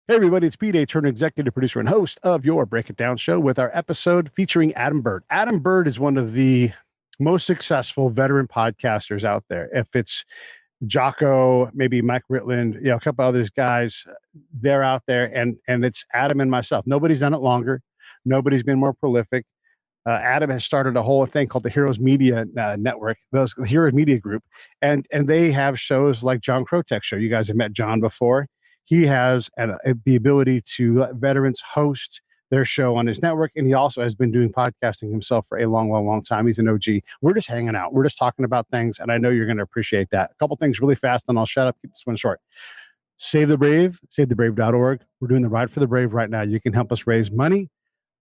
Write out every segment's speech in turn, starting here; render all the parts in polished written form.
Hey, everybody, it's Pedro, Turner, executive producer and host of your Break It Down show with our episode featuring Adam Bird. Adam Bird is one of the most successful veteran podcasters out there. If it's Jocko, maybe Mike Ritland, a couple others guys, they're out there, and it's Adam and myself. Nobody's done it longer. Nobody's been more prolific. Adam has started a whole thing called the Heroes Media Network, the Heroes Media Group, and they have shows like John Krotek's show. You guys have met John before. He has the ability to let veterans host their show on his network, and he also has been doing podcasting himself for a long time. He's an OG. We're just hanging out. We're just talking about things, and I know you're going to appreciate that. A couple things really fast, and I'll shut up. Keep this one short. Save the Brave, savethebrave.org. We're doing the Ride for the Brave right now. You can help us raise money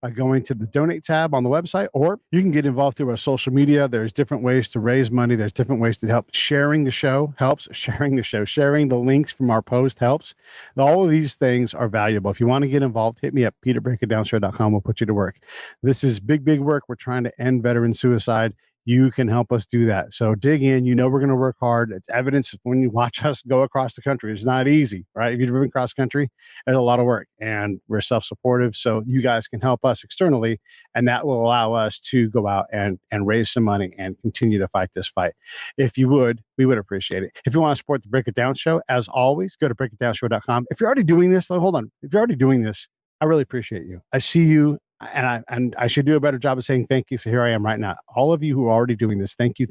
by going to the donate tab on the website, or you can get involved through our social media. There's different ways to raise money. There's different ways to help. Sharing the show helps. Sharing the links from our post helps. All of these things are valuable. If you want to get involved, hit me up, peterbreakitdownshow.com. We'll put you to work. This is big work. We're trying to end veteran suicide. You can help us do that. So dig in. We're going to work hard. It's evidence when you watch us go across the country. It's not easy, right? If you've been across country, it's a lot of work, and we're self-supportive. So you guys can help us externally, and that will allow us to go out and raise some money and continue to fight this fight. If you would, we would appreciate it. If you want to support the Break It Down show, as always, go to breakitdownshow.com. If you're already doing this, hold on. If you're already doing this, I really appreciate you. I see you. And I should do a better job of saying thank you. So here I am right now. All of you who are already doing this, thank you.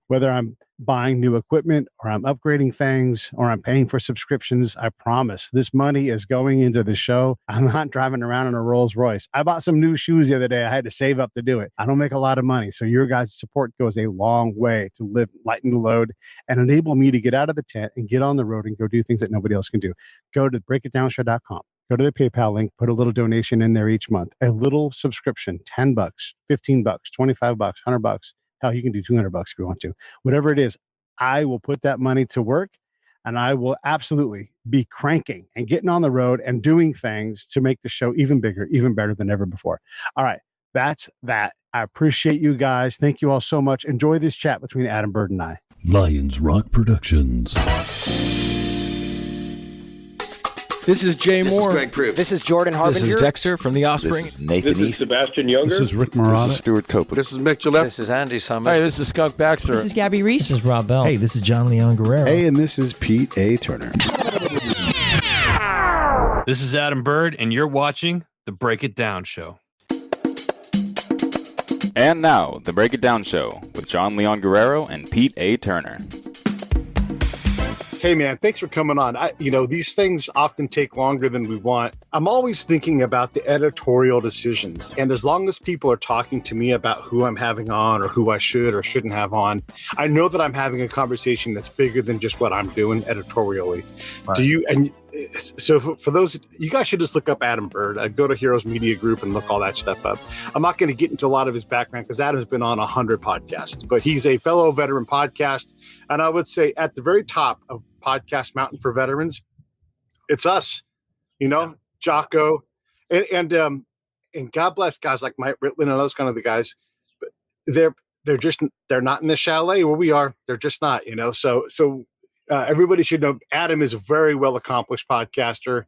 Whether I'm buying new equipment or I'm upgrading things or I'm paying for subscriptions, I promise this money is going into the show. I'm not driving around in a Rolls Royce. I bought some new shoes the other day. I had to save up to do it. I don't make a lot of money. So your guys' support goes a long way to lighten the load and enable me to get out of the tent and get on the road and go do things that nobody else can do. Go to breakitdownshow.com. Go to the PayPal link, put a little donation in there each month, a little subscription, $10, $15, $25, $100. Hell, you can do $200 if you want to. Whatever it is, I will put that money to work, and I will absolutely be cranking and getting on the road and doing things to make the show even bigger, even better than ever before. All right, that's that. I appreciate you guys. Thank you all so much. Enjoy this chat between Adam Bird and I. Lions Rock Productions. This is Jay Moore. This is Greg Proops. This is Jordan Harbinger. This is Dexter from The Offspring. This is Nathan This East. is Sebastian Younger. This is Rick Marotta. This is Stuart Copeland. This is Mick Gillette. This is Andy Summers. Hey, this is Skunk Baxter. This is Gabby Reese. This is Rob Bell. Hey, this is John Leon Guerrero. Hey, and this is Pete A. Turner. This is Adam Bird, and you're watching The Break It Down Show. And now, The Break It Down Show with John Leon Guerrero and Pete A. Turner. Hey, man, thanks for coming on. These things often take longer than we want. I'm always thinking about the editorial decisions. And as long as people are talking to me about who I'm having on or who I should or shouldn't have on, I know that I'm having a conversation that's bigger than just what I'm doing editorially. Right. So for those, you guys should just look up Adam Bird. Go to Heroes Media Group and look all that stuff up. I'm not going to get into a lot of his background because Adam's been on 100 podcasts, but he's a fellow veteran podcast. And I would say at the very top of Podcast Mountain for veterans, it's us, Jocko, and God bless guys like Mike Ritland and those kind of the guys. But they're not in the chalet where we are. They're just not, So everybody should know Adam is a very well accomplished podcaster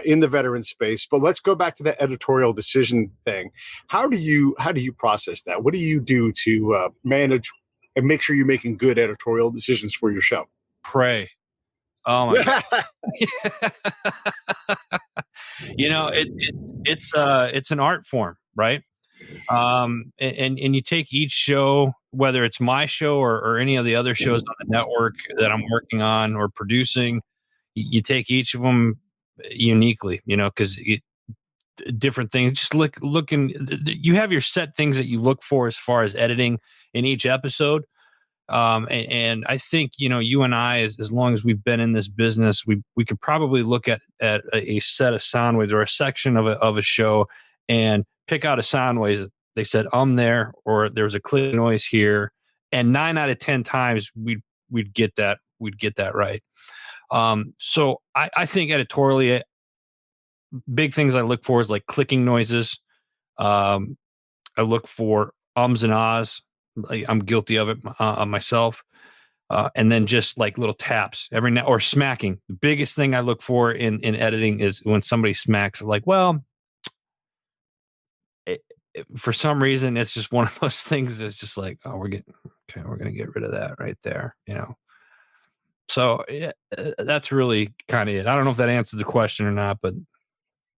in the veteran space. But let's go back to the editorial decision thing. How do you process that? What do you do to manage and make sure you're making good editorial decisions for your show? Pray. Oh my God. It's an art form, right? And you take each show, whether it's my show or any of the other shows on the network that I'm working on or producing, you take each of them uniquely, because different things. Just looking. You have your set things that you look for as far as editing in each episode. And I think, you and I, as long as we've been in this business, we could probably look at a set of sound waves or a section of a show and pick out a sound wave. They said, there, or there was a click noise here. And 9 out of 10 times we'd get that right. So I think editorially, big things I look for is like clicking noises. I look for ums and ahs. I'm guilty of it myself. and then just like little taps every now or smacking. The biggest thing I look for in editing is when somebody smacks, like, well, for some reason, it's just one of those things that's just like, oh, we're going to get rid of that right there, So yeah, that's really kind of it. I don't know if that answered the question or not, but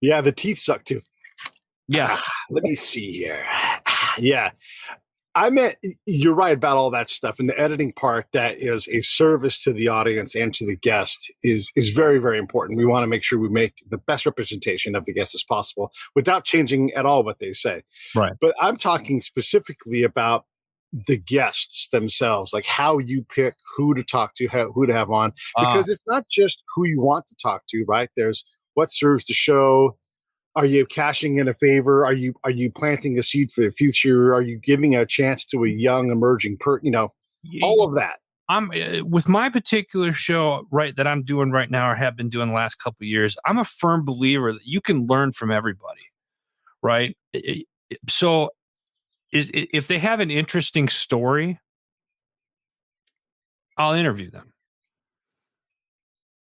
yeah, the teeth suck too. Yeah. Let me see here. Yeah. I meant you're right about all that stuff. And the editing part that is a service to the audience and to the guest is very, very important. We want to make sure we make the best representation of the guest as possible without changing at all what they say. Right. But I'm talking specifically about the guests themselves, like how you pick who to talk to, who to have on, because it's not just who you want to talk to, right? There's what serves the show. Are you cashing in a favor? Are you planting a seed for the future? Are you giving a chance to a young emerging all of that? I'm with my particular show, right, that I'm doing right now or have been doing the last couple of years. I'm a firm believer that you can learn from everybody, right? So if they have an interesting story, I'll interview them.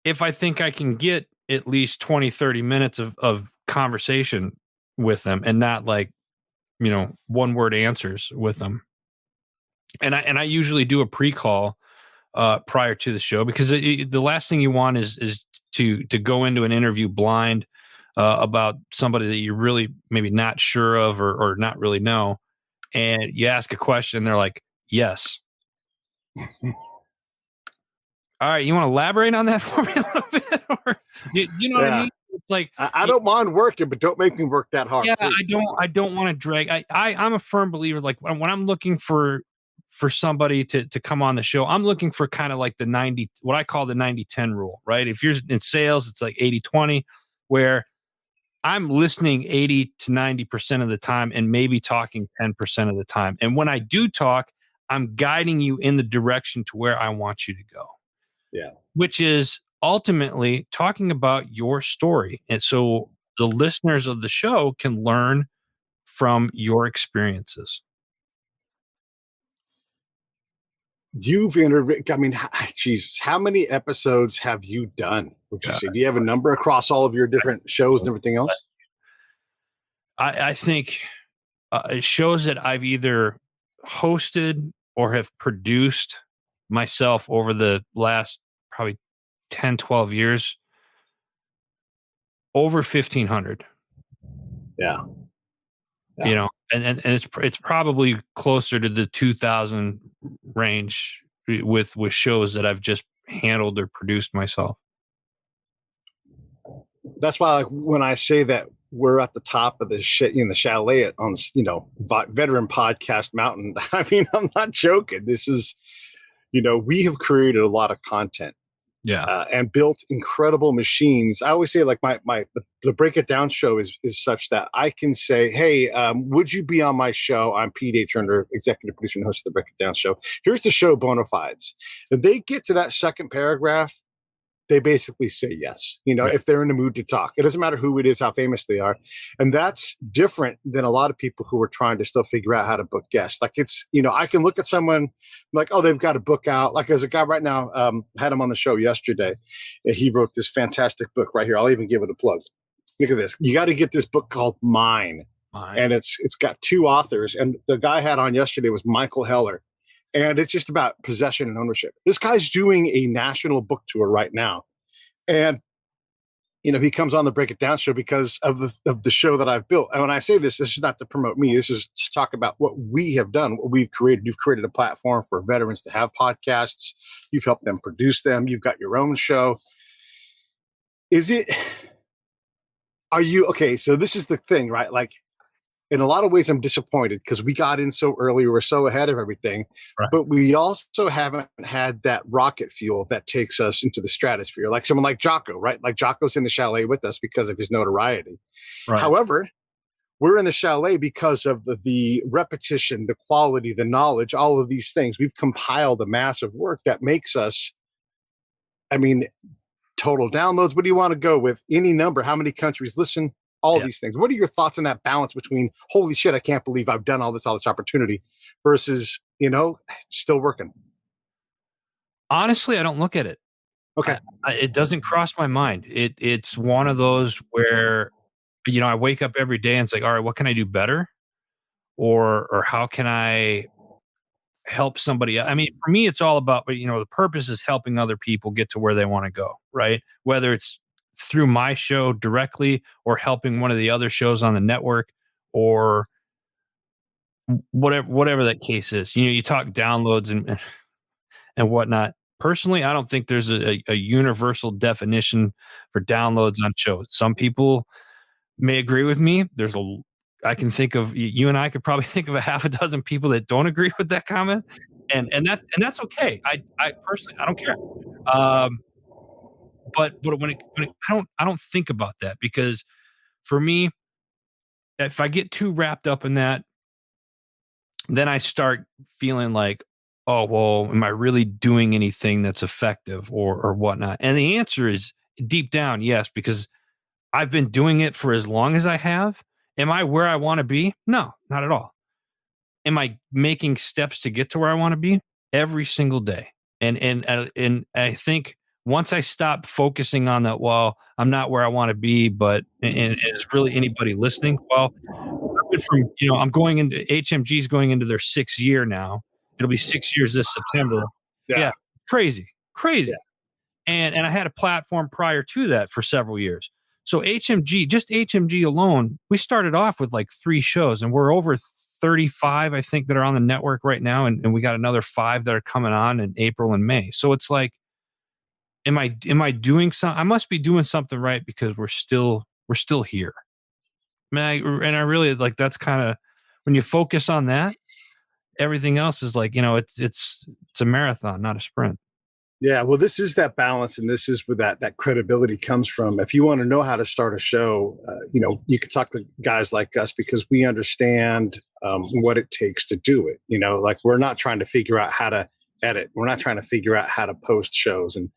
If I think I can get at least 20, 30 minutes of conversation with them and not like, one word answers with them. And I usually do a pre-call prior to the show, because the last thing you want is to go into an interview blind about somebody that you're really maybe not sure of or not really know. And you ask a question, they're like, yes. All right, you want to elaborate on that for me a little bit? Or you know what I mean? It's like I don't mind working, but don't make me work that hard. Yeah, please. I don't want to drag. I'm a firm believer. Like when I'm looking for somebody to come on the show, I'm looking for kind of like the 90, what I call the 90-10 rule, right? If you're in sales, it's like 80-20, where I'm listening 80 to 90% of the time and maybe talking 10% of the time. And when I do talk, I'm guiding you in the direction to where I want you to go. Yeah. Which is ultimately talking about your story. And so the listeners of the show can learn from your experiences. You've interviewed, Jesus, how many episodes have you done? Would you say? Do you have a number across all of your different shows and everything else? I think shows that I've either hosted or have produced myself over the last probably 10, 12 years, over 1,500. Yeah. And it's probably closer to the 2,000 range with shows that I've just handled or produced myself. That's why, like, when I say that we're at the top of the chalet on, veteran podcast mountain, I mean, I'm not joking. This is, we have created a lot of content. Yeah. And built incredible machines. I always say, like, the Break It Down show is such that I can say, hey, would you be on my show? I'm Pete A. Turner, executive producer and host of the Break It Down show. Here's the show bona fides. If they get to that second paragraph, they basically say yes, right. If they're in the mood to talk. It doesn't matter who it is, how famous they are. And that's different than a lot of people who are trying to still figure out how to book guests. Like, it's, I can look at someone like, oh, they've got a book out. Like, there's a guy right now, had him on the show yesterday. He wrote this fantastic book right here. I'll even give it a plug. Look at this. You got to get this book called Mine. And it's got two authors. And the guy I had on yesterday was Michael Heller. And it's just about possession and ownership. This guy's doing a national book tour right now. And, he comes on the Break It Down show because of the show that I've built. And when I say this is not to promote me. This is to talk about what we have done, what we've created. You've created a platform for veterans to have podcasts. You've helped them produce them. You've got your own show. Are you, okay, so this is the thing, right? Like, in a lot of ways, I'm disappointed because we got in so early. We're so ahead of everything, right. But we also haven't had that rocket fuel that takes us into the stratosphere. Like someone like Jocko, right? Like Jocko's in the chalet with us because of his notoriety. Right. However, we're in the chalet because of the repetition, the quality, the knowledge, all of these things. We've compiled a massive work that makes us, total downloads. What do you want to go with? Any number, how many countries listen? All these things. What are your thoughts on that balance between, holy shit, I can't believe I've done all this opportunity versus, still working? Honestly, I don't look at it. Okay. It doesn't cross my mind. It's one of those where, I wake up every day and it's like, all right, what can I do better? Or how can I help somebody? I mean, for me, it's all about, the purpose is helping other people get to where they want to go, right? Whether it's through my show directly or helping one of the other shows on the network or whatever that case is. You talk downloads and whatnot. Personally, I don't think there's a universal definition for downloads on shows. Some people may agree with me. I can think of, you and I could probably think of a half a dozen people that don't agree with that comment, and that's okay. I personally, I don't care. But when it I don't think about that, because for me, if I get too wrapped up in that, then I start feeling like, oh, well, am I really doing anything that's effective or whatnot? And the answer is deep down, yes, because I've been doing it for as long as I have. Am I where I want to be? No, not at all. Am I making steps to get to where I want to be? Every single day. And I think once I stop focusing on that, well, I'm not where I want to be, but and is really anybody listening? Well, I'm going into HMG's going into their 6th year now. It'll be 6 years this September. Yeah. Crazy. Yeah. And I had a platform prior to that for several years. So just HMG alone, we started off with like 3 shows, and we're over 35, I think, that are on the network right now. And we got another 5 that are coming on in April and May. So it's like, am I doing something? I must be doing something right, because we're still here. I really like, that's kind of, when you focus on that, everything else is like, it's a marathon, not a sprint. Yeah, well, this is that balance, and this is where that credibility comes from. If you want to know how to start a show, you can talk to guys like us, because we understand what it takes to do it. Like, we're not trying to figure out how to edit. We're not trying to figure out how to post shows and,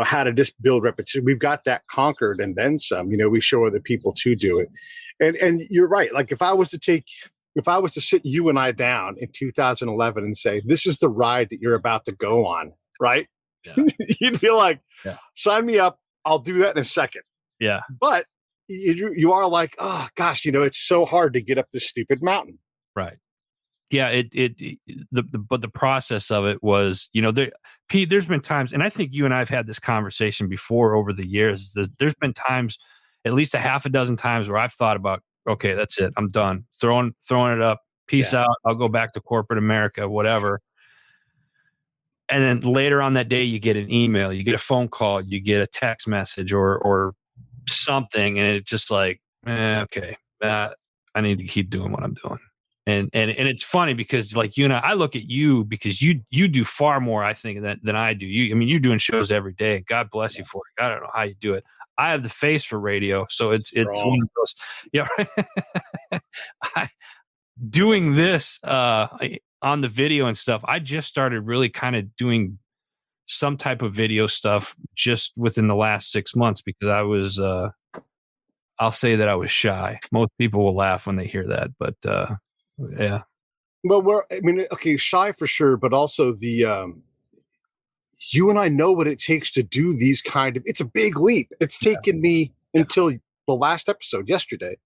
how to just build repetition. We've got that conquered and then some. We show other people to do it. And you're right. Like, if I was to sit you and I down in 2011 and say, this is the ride that you're about to go on, right? Yeah. You'd be like, yeah, sign me up. I'll do that in a second. Yeah. But you are like, oh gosh, it's so hard to get up this stupid mountain. Right. Yeah. But the process of it was, Pete, there's been times, and I think you and I've had this conversation before over the years. There's been times, at least a half a dozen times, where I've thought about, okay, that's it. I'm done. Throwing it up. Peace out. I'll go back to corporate America, whatever. And then later on that day, you get an email, you get a phone call, you get a text message or something. And it's just like, okay, I need to keep doing what I'm doing. And it's funny, because like you and I look at you, because you do far more, I think, than I do. You're doing shows every day. God bless you for it. I don't know how you do it. I have the face for radio. So it's one of those, yeah. Doing this on the video and stuff, I just started really kind of doing some type of video stuff just within the last 6 months, because I was, I'll say that I was shy. Most people will laugh when they hear that, but yeah. Well, shy for sure, but also the, you and I know what it takes to do these it's a big leap. It's taken me until the last episode yesterday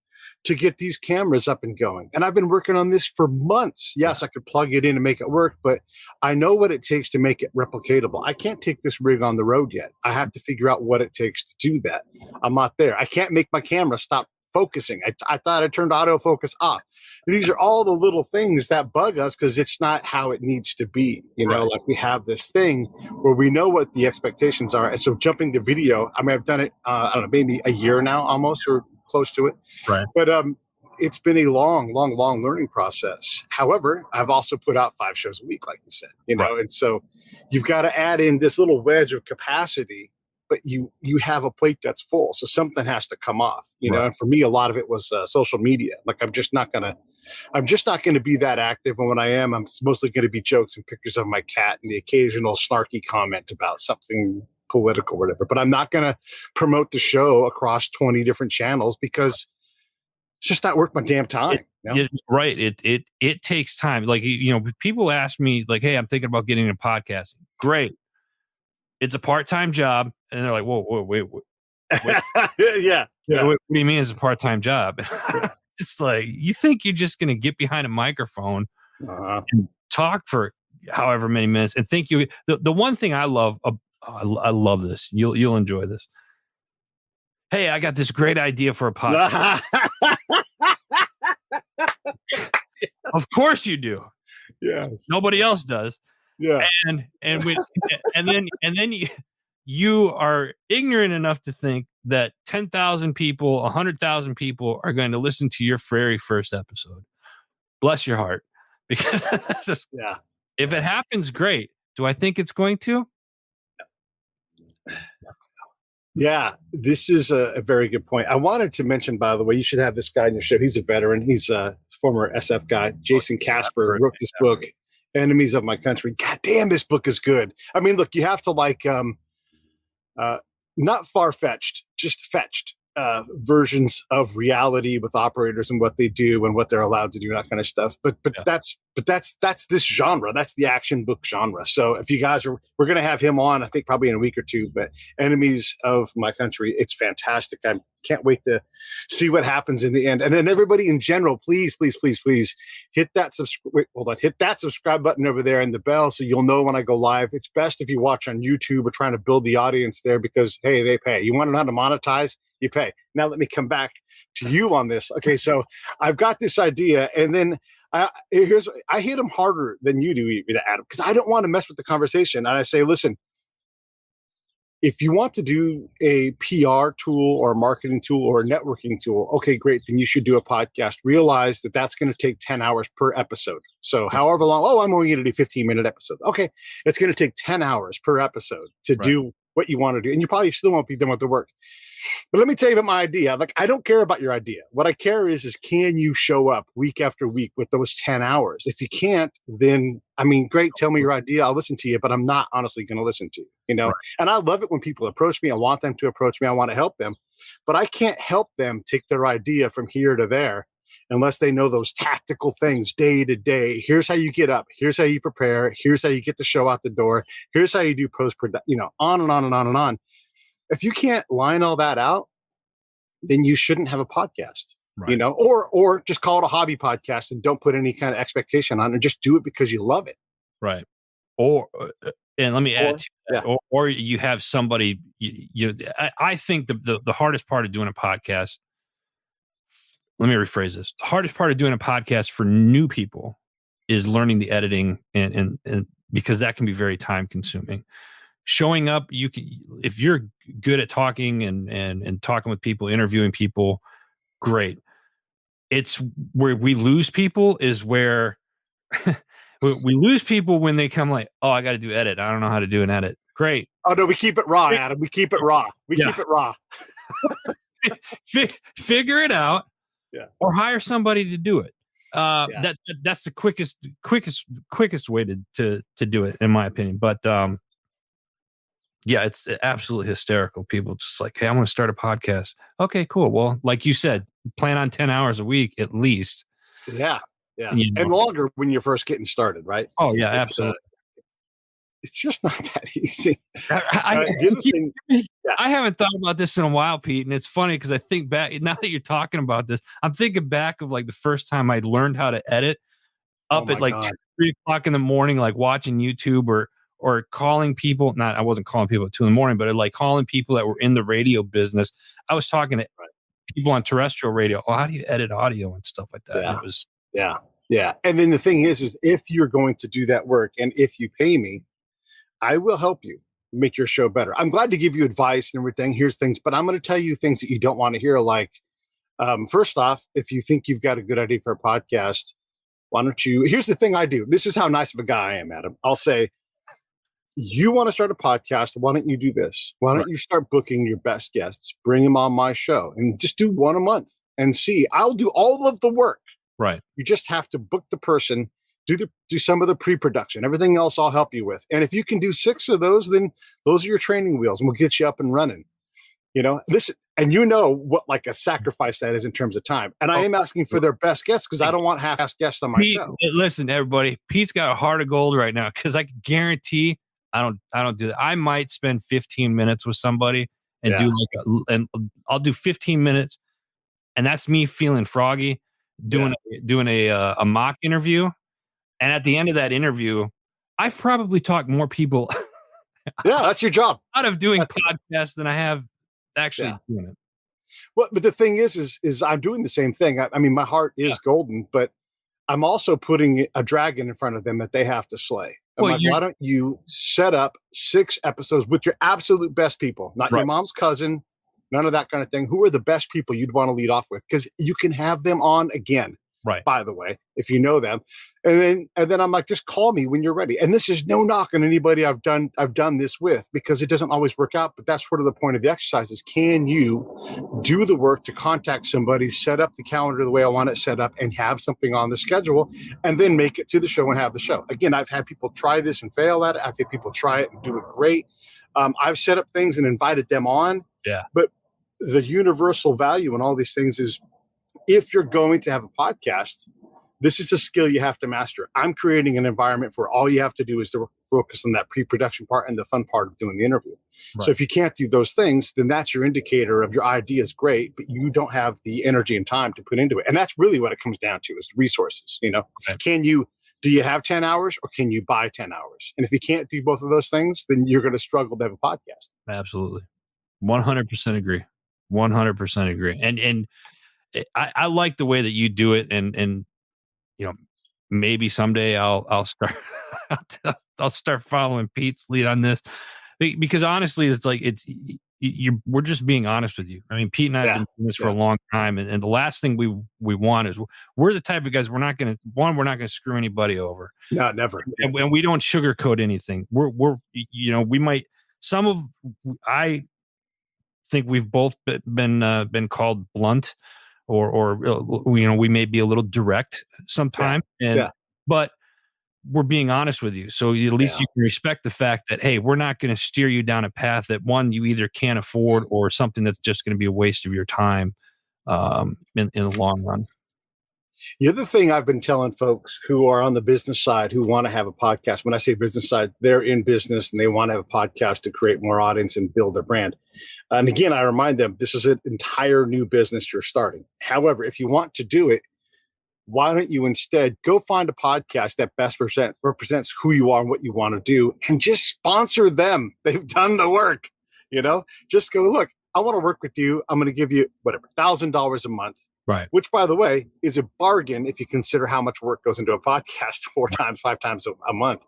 to get these cameras up and going. And I've been working on this for months. Yes, I could plug it in and make it work, but I know what it takes to make it replicatable. I can't take this rig on the road yet. I have to figure out what it takes to do that. I'm not there. I can't make my camera stop focusing. I thought I turned autofocus off. These are all the little things that bug us, because it's not how it needs to be. Right. Like, we have this thing where we know what the expectations are. And so jumping to video, I've done it, I don't know, maybe a year now almost, or close to it. Right. But it's been a long learning process. However, I've also put out 5 shows a week, like you said, Right. And so you've got to add in this little wedge of capacity, but you have a plate that's full. So something has to come off, Right. And for me, a lot of it was social media. Like, I'm just not going to be that active. And when I am, I'm mostly going to be jokes and pictures of my cat and the occasional snarky comment about something political or whatever. But I'm not going to promote the show across 20 different channels, because it's just not worth my damn time. Right. It takes time. Like, people ask me like, hey, I'm thinking about getting into podcasting. Great. it's a part-time job. And they're like, whoa, wait. Yeah. What do you mean it's a part-time job? It's like, you think you're just going to get behind a microphone and talk for however many minutes and think the one thing I love, I love this. You'll enjoy this. Hey, I got this great idea for a podcast. Of course you do. Yes. Nobody else does. Yeah. And then you are ignorant enough to think that 10,000 people, 100,000 people are going to listen to your very first episode. Bless your heart. Because if it happens, great. Do I think it's going to? Yeah, this is a very good point. I wanted to mention, by the way, you should have this guy in your show. He's a veteran. He's a former SF guy. Jason Casper wrote this book, Enemies of My Country. God damn, this book is good. I mean, look, you have to like not far-fetched, just fetched versions of reality with operators and what they do and what they're allowed to do, that kind of stuff. But that's this genre. That's the action book genre. So if you guys we're going to have him on, I think probably in a week or two, but Enemies of My Country, it's fantastic. I can't wait to see what happens in the end. And then everybody in general, please hit that subscribe button over there and the bell so you'll know when I go live. It's best if you watch on YouTube. We're trying to build the audience there because, hey, they pay. You want to know how to monetize? You pay. Now let me come back to you on this. Okay, so I've got this idea, and then I hit him harder than you do, Adam, because I don't want to mess with the conversation. And I say, listen, if you want to do a PR tool or a marketing tool or a networking tool, okay, great. Then you should do a podcast. Realize that that's going to take 10 hours per episode. So however long, I'm only going to do 15-minute episodes. Okay, it's going to take 10 hours per episode to do what you want to do. And you probably still won't be done with the work. But let me tell you about my idea. Like, I don't care about your idea. What I care is can you show up week after week with those 10 hours? If you can't, then, I mean, great, tell me your idea. I'll listen to you, but I'm not honestly going to listen to you, you know? Right. And I love it when people approach me. I want them to approach me. I want to help them, but I can't help them take their idea from here to there unless they know those tactical things day to day. Here's how you get up. Here's how you prepare. Here's how you get the show out the door. Here's how you do post-production, you know, on and on and on and on. If you can't line all that out, then you shouldn't have a podcast, you know, or just call it a hobby podcast and don't put any kind of expectation on it and just do it because you love it. Right. Or, and let me add to that, or you have somebody, I think the hardest part of doing a podcast, let me rephrase this. The hardest part of doing a podcast for new people is learning the editing and because that can be very time consuming. Showing up, you can, if you're good at talking and talking with people, interviewing people, great. It's where we lose people is where we lose people when they come like, oh, I got to do edit. I don't know how to do an edit. Great. Oh no, we keep it raw, Adam. We keep it raw. Keep it raw. Figure it out. Yeah. Or hire somebody to do it. That's the quickest way to do it, in my opinion. But it's absolutely hysterical. People just like, hey, I want to start a podcast. Okay, cool. Well, like you said, plan on 10 hours a week at least. Yeah. You know. And longer when you're first getting started, right? Oh yeah, absolutely. It's just not that easy. I haven't thought about this in a while, Pete, and it's funny because I think back, now that you're talking about this, I'm thinking back of like the first time I learned how to edit at like 3 o'clock in the morning, like watching YouTube or calling people. I wasn't calling people at 2 a.m, but like calling people that were in the radio business. I was talking to people on terrestrial radio. Oh, how do you edit audio and stuff like that? Yeah. It was, yeah. And then the thing is if you're going to do that work and if you pay me, I will help you make your show better. I'm glad to give you advice and everything. Here's things, but I'm going to tell you things that you don't want to hear. Like, first off, if you think you've got a good idea for a podcast, why don't you, here's the thing I do. This is how nice of a guy I am, Adam. I'll say, you want to start a podcast. Why don't you do this? Why don't you start booking your best guests, bring them on my show and just do one a month and see, I'll do all of the work. Right. You just have to book the person, do some of the pre-production. Everything else I'll help you with. And if you can do 6 of those, then those are your training wheels and we'll get you up and running. You know, listen, and you know what like a sacrifice that is in terms of time. And I am asking for their best guests because I don't want half-ass guests on my show. Listen, everybody, Pete's got a heart of gold right now because I can guarantee I don't do that. I might spend 15 minutes with somebody and and I'll do 15 minutes, and that's me feeling froggy, doing a mock interview. And at the end of that interview, I've probably talked more people Yeah, that's your job. out of doing podcasts than I have actually doing it. Well, but the thing is I'm doing the same thing. I mean, my heart is golden, but I'm also putting a dragon in front of them that they have to slay. I'm like, why don't you set up 6 episodes with your absolute best people, not your mom's cousin, none of that kind of thing. Who are the best people you'd want to lead off with? Because you can have them on again. Right. By the way, if you know them, and then I'm like, just call me when you're ready. And this is no knock on anybody I've done this with, because it doesn't always work out. But that's sort of the point of the exercise is, can you do the work to contact somebody, set up the calendar the way I want it set up, and have something on the schedule, and then make it to the show and have the show. Again, I've had people try this and fail at it. I've had people try it and do it great. I've set up things and invited them on. Yeah. But the universal value in all these things is, if you're going to have a podcast, this is a skill you have to master. I'm creating an environment where all you have to do is to focus on that pre-production part and the fun part of doing the interview. Right. So if you can't do those things, then that's your indicator of your idea is great, but you don't have the energy and time to put into it. And that's really what it comes down to, is resources. You know, do you have 10 hours, or can you buy 10 hours? And if you can't do both of those things, then you're going to struggle to have a podcast. Absolutely. 100% agree. 100% agree. And I like the way that you do it, and you know, maybe someday I'll start I'll start following Pete's lead on this, because honestly, it's like we're just being honest with you. I mean, Pete and I have been doing this for a long time, and the last thing we want is, we're the type of guys, we're not going to screw anybody over. No, never. And we don't sugarcoat anything. We're we might, I think we've both been called blunt. Or we may be a little direct sometimes, but we're being honest with you. So at least you can respect the fact that, hey, we're not going to steer you down a path that, one, you either can't afford, or something that's just going to be a waste of your time in the long run. The other thing I've been telling folks who are on the business side, who want to have a podcast, when I say business side, they're in business and they want to have a podcast to create more audience and build their brand. And again, I remind them, this is an entire new business you're starting. However, if you want to do it, why don't you instead go find a podcast that best represents who you are and what you want to do, and just sponsor them. They've done the work, just go, look, I want to work with you. I'm going to give you whatever, $1,000 a month. Right. Which, by the way, is a bargain if you consider how much work goes into a podcast 4 times, 5 times a month.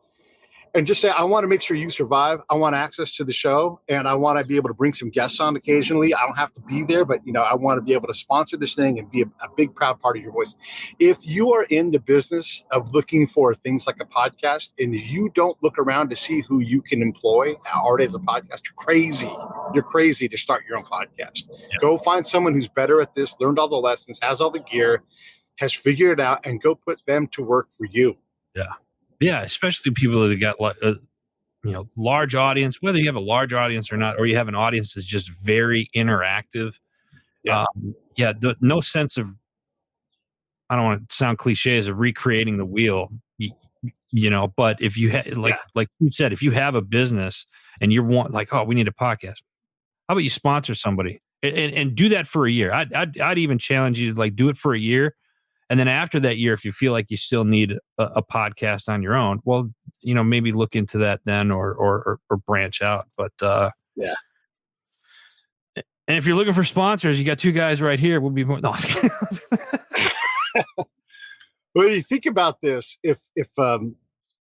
And just say, I want to make sure you survive. I want access to the show, and I want to be able to bring some guests on occasionally. I don't have to be there, but I want to be able to sponsor this thing and be a big, proud part of your voice. If you are in the business of looking for things like a podcast, and you don't look around to see who you can employ already as a podcast, you're crazy. You're crazy to start your own podcast. Yeah. Go find someone who's better at this, learned all the lessons, has all the gear, has figured it out, and go put them to work for you. Yeah. Yeah, especially people that got large audience, whether you have a large audience or not, or you have an audience that's just very interactive. Yeah. No sense of, I don't want to sound cliches, of recreating the wheel, but if you like you said, if you have a business and you want, we need a podcast, how about you sponsor somebody and do that for a year? I'd even challenge you to do it for a year. And then after that year, if you feel like you still need a podcast on your own, well, maybe look into that then, or branch out. But yeah. And if you're looking for sponsors, you got 2 guys right here. We'll be more. No, I was kidding. Well, you think about this: if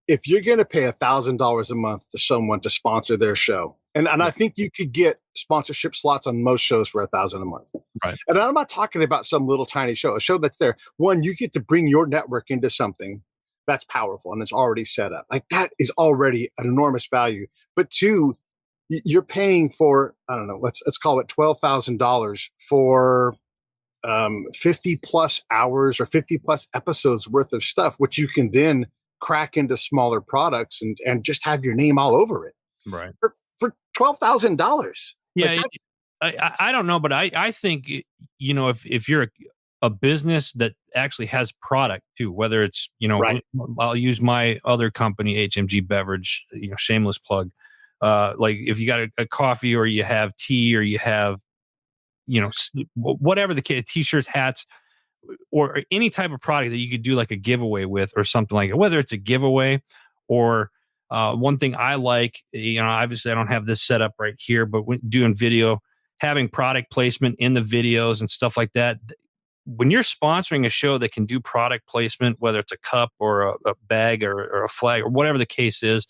you're going to pay $1,000 a month to someone to sponsor their show, and I think you could get sponsorship slots on most shows for $1,000 a month. Right. And I'm not talking about some little tiny show, a show that's there. One, you get to bring your network into something that's powerful and it's already set up. That is already an enormous value. But 2, you're paying for, I don't know, let's call it $12,000 for 50 plus hours or 50 plus episodes worth of stuff, which you can then crack into smaller products and just have your name all over it. Right. For $12,000. Yeah, I don't know, but I think if you're a business that actually has product too, whether it's, Right. I'll use my other company, HMG Beverage, shameless plug. Like if you got a coffee or you have tea or you have, whatever the case, t-shirts, hats, or any type of product that you could do like a giveaway with or something like it, whether it's a giveaway or one thing I like, obviously I don't have this set up right here, but when doing video, having product placement in the videos and stuff like that. When you're sponsoring a show that can do product placement, whether it's a cup or a bag or a flag or whatever the case is,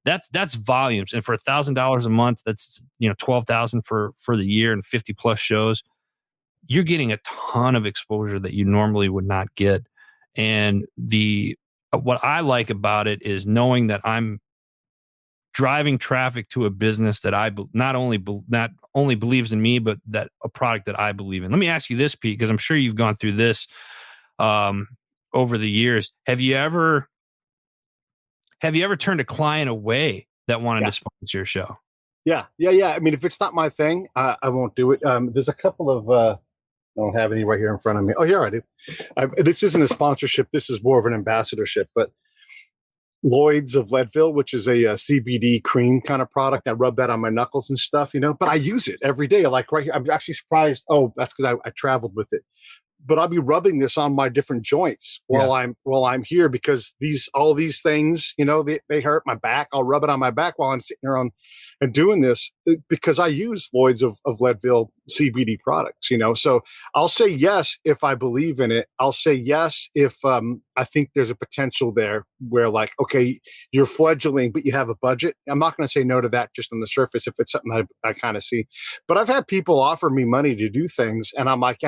that's volumes. And for $1,000 a month, that's $12,000 for the year and 50 plus shows. You're getting a ton of exposure that you normally would not get. And what I like about it is knowing that I'm driving traffic to a business that I not only believes in me, but that a product that I believe in. Let me ask you this, Pete, because I'm sure you've gone through this over the years. Have you ever turned a client away that wanted to sponsor your show? Yeah. I mean, if it's not my thing, I won't do it. There's a couple of, I don't have any right here in front of me. Oh, yeah, I do. This isn't a sponsorship. This is more of an ambassadorship, but Lloyd's of Leadville, which is a CBD cream kind of product. I rub that on my knuckles and stuff, but I use it every day. Like right here, I'm actually surprised. Oh, that's because I traveled with it. But I'll be rubbing this on my different joints while I'm here, because all these things, they hurt my back. I'll rub it on my back while I'm sitting here and doing this, because I use Lloyd's of Leadville CBD products, So I'll say yes if I believe in it. I'll say yes if I think there's a potential there where, like, okay, you're fledgling, but you have a budget. I'm not going to say no to that just on the surface if it's something I kind of see. But I've had people offer me money to do things, and I'm like,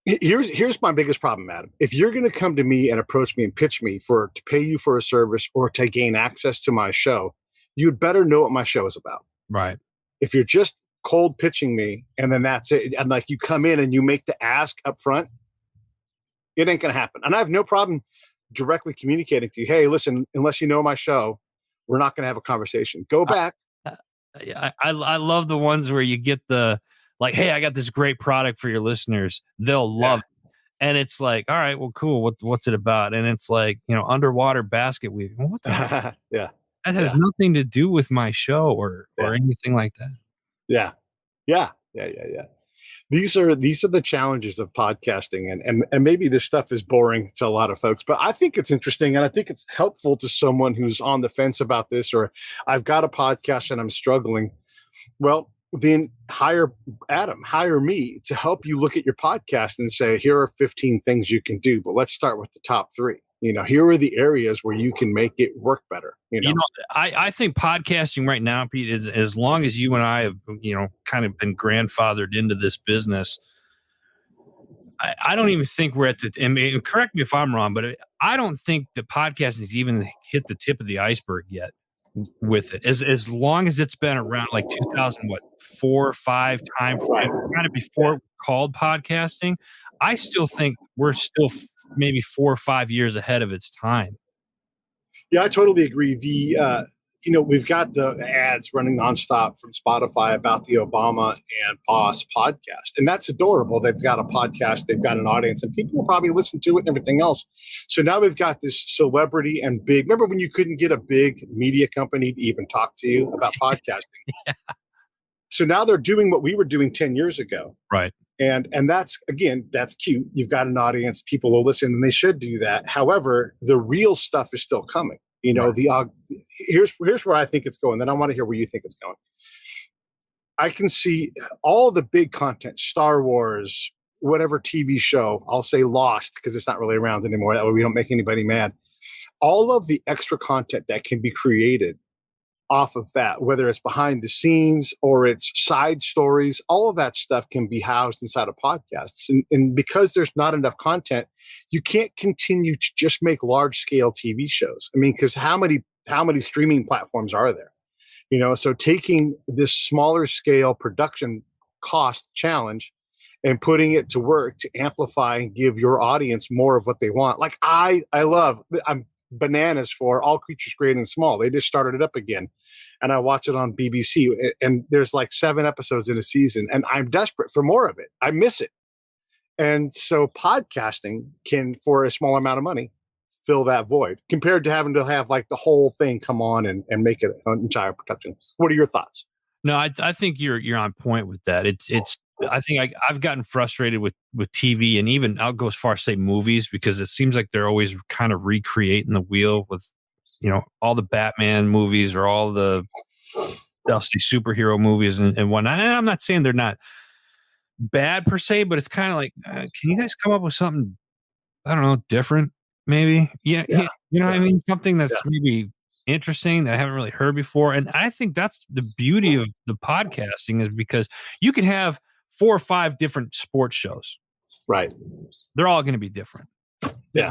Here's my biggest problem, Adam. If you're going to come to me and approach me and pitch me to pay you for a service or to gain access to my show, you'd better know what my show is about. Right. If you're just cold pitching me and then that's it, and like you come in and you make the ask up front, it ain't going to happen. And I have no problem directly communicating to you, hey, listen, unless you know my show, we're not going to have a conversation. Go back. I love the ones where you get like, hey, I got this great product for your listeners. They'll love it. And it's like, all right, well, cool. What's it about? And it's like, underwater basket weaving. Well, what the heck? Yeah. That has nothing to do with my show or anything like that. Yeah. These are the challenges of podcasting, and maybe this stuff is boring to a lot of folks, but I think it's interesting, and I think it's helpful to someone who's on the fence about this, or I've got a podcast and I'm struggling. Well, then hire me to help you look at your podcast and say, here are 15 things you can do, but let's start with the top 3. Here are the areas where you can make it work better. I think podcasting right now, Pete, is, as long as you and I have, kind of been grandfathered into this business, I don't even think we're and correct me if I'm wrong, but I don't think that podcasting has even hit the tip of the iceberg yet with it. As long as it's been around, like 2004 or 5 time frame, kind of before called podcasting, I still think we're still maybe 4 or 5 years ahead of its time. Yeah, I totally agree. We've got the ads running nonstop from Spotify about the Obama and Boss podcast, and that's adorable. They've got a podcast, they've got an audience, and people will probably listen to it and everything else. So now we've got this celebrity and big. Remember when you couldn't get a big media company to even talk to you about podcasting? Yeah. So now they're doing what we were doing 10 years ago. Right. And that's cute. You've got an audience, people will listen, and they should do that. However, the real stuff is still coming. Right. Here's where I think it's going. Then I want to hear where you think it's going. I can see all the big content, Star Wars, whatever TV show, I'll say Lost because it's not really around anymore. That way we don't make anybody mad. All of the extra content that can be created off of that, whether it's behind the scenes or it's side stories, all of that stuff can be housed inside of podcasts. And because there's not enough content, you can't continue to just make large scale TV shows. I mean, because how many streaming platforms are there? So taking this smaller scale production cost challenge and putting it to work to amplify and give your audience more of what they want. Like I'm bananas for All Creatures Great and Small. They just started it up again, and I watch it on BBC, and there's like 7 episodes in a season, and I'm desperate for more of it. I miss it. And so podcasting can, for a small amount of money, fill that void compared to having to have like the whole thing come on and make it an entire production. What are your thoughts? No, I think you're on point with that. It's I think I've gotten frustrated with TV, and even I'll go as far as say movies, because it seems like they're always kind of recreating the wheel with, all the Batman movies or all the superhero movies and whatnot. And I'm not saying they're not bad per se, but it's kind of like, can you guys come up with something, I don't know, different maybe? Yeah. You know what I mean? Something that's maybe interesting that I haven't really heard before. And I think that's the beauty of the podcasting, is because you can have 4 or 5 different sports shows. Right. They're all going to be different. Yeah.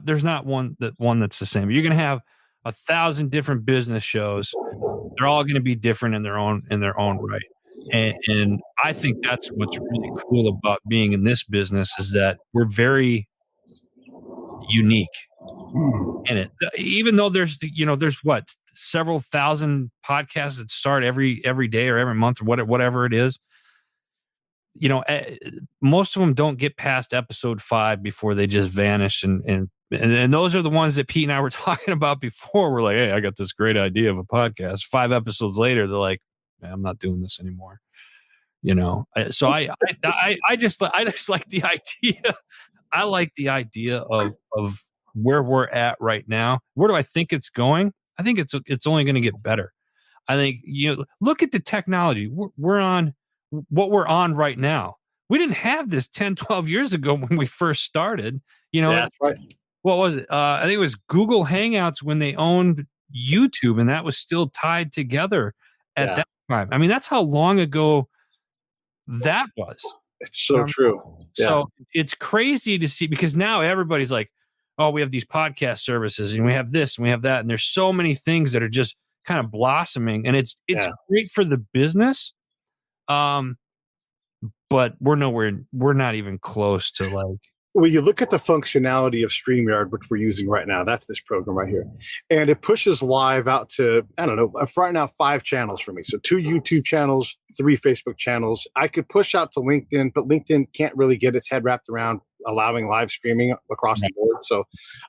There's not one that's the same. You're going to have 1,000 different business shows. They're all going to be different in their own right. And I think that's what's really cool about being in this business, is that we're very unique in it. Even though there's what, several thousand podcasts that start every day or every month or whatever it is. Most of them don't get past episode 5 before they just vanish. And those are the ones that Pete and I were talking about before. We're like, hey, I got this great idea of a podcast. 5 episodes later, they're like, I'm not doing this anymore. So I just like the idea. I like the idea of where we're at right now. Where do I think it's going? I think it's only going to get better. I think, look at the technology. We're on what we're on right now. We didn't have this 10, 12 years ago when we first started. That's right. What was it? I think it was Google Hangouts when they owned YouTube, and that was still tied together at that time. I mean, that's how long ago that was. It's so true. Yeah. So it's crazy to see, because now everybody's like, oh, we have these podcast services and we have this and we have that. And there's so many things that are just kind of blossoming, and it's great for the business. But we're not even close to like. Well, you look at the functionality of StreamYard, which we're using right now. That's this program right here. And it pushes live out to, I don't know, right now 5 channels for me. So 2 YouTube channels, 3 Facebook channels. I could push out to LinkedIn, but LinkedIn can't really get its head wrapped around allowing live streaming across the board. So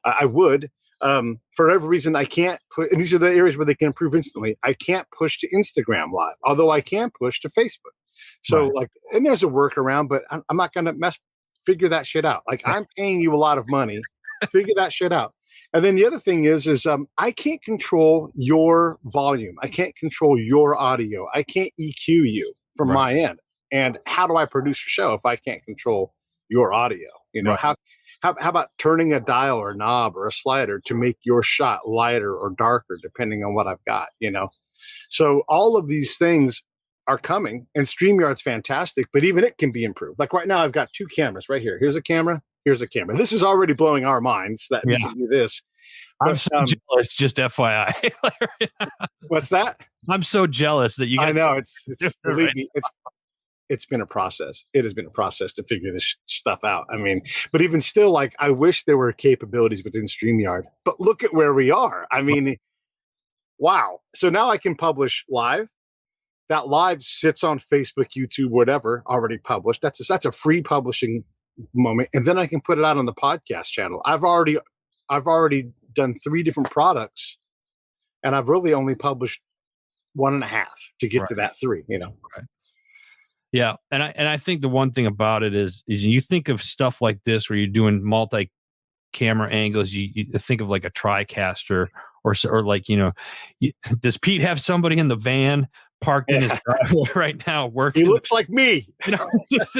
I would. For whatever reason, I can't put, and these are the areas where they can improve instantly. I can't push to Instagram live, although I can push to Facebook. So and there's a workaround, but I'm not going to figure that shit out. Like, I'm paying you a lot of money, figure that shit out. And then the other thing is I can't control your volume. I can't control your audio. I can't EQ you from my end. And how do I produce a show if I can't control your audio? How about turning a dial or knob or a slider to make your shot lighter or darker, depending on what I've got, So all of these things are coming, and StreamYard's fantastic, but even it can be improved. Like right now, I've got 2 cameras right here. Here's a camera. Here's a camera. This is already blowing our minds that we can do this. I'm so jealous, just FYI. What's that? I'm so jealous that you guys. I know it's believe me, it's been a process. It has been a process to figure this stuff out. I mean, but even still, like, I wish there were capabilities within StreamYard, but look at where we are. I mean, wow. So now I can publish live. That live sits on Facebook, YouTube, whatever, already published. That's a free publishing moment, and then I can put it out on the podcast channel. I've already done 3 different products, and I've really only published 1.5 to get to that 3. Right. Yeah, and I think the one thing about it is you think of stuff like this where you're doing multi-camera angles. You think of like a TriCaster or like, does Pete have somebody in the van parked in his driveway right now working? He looks like me. That's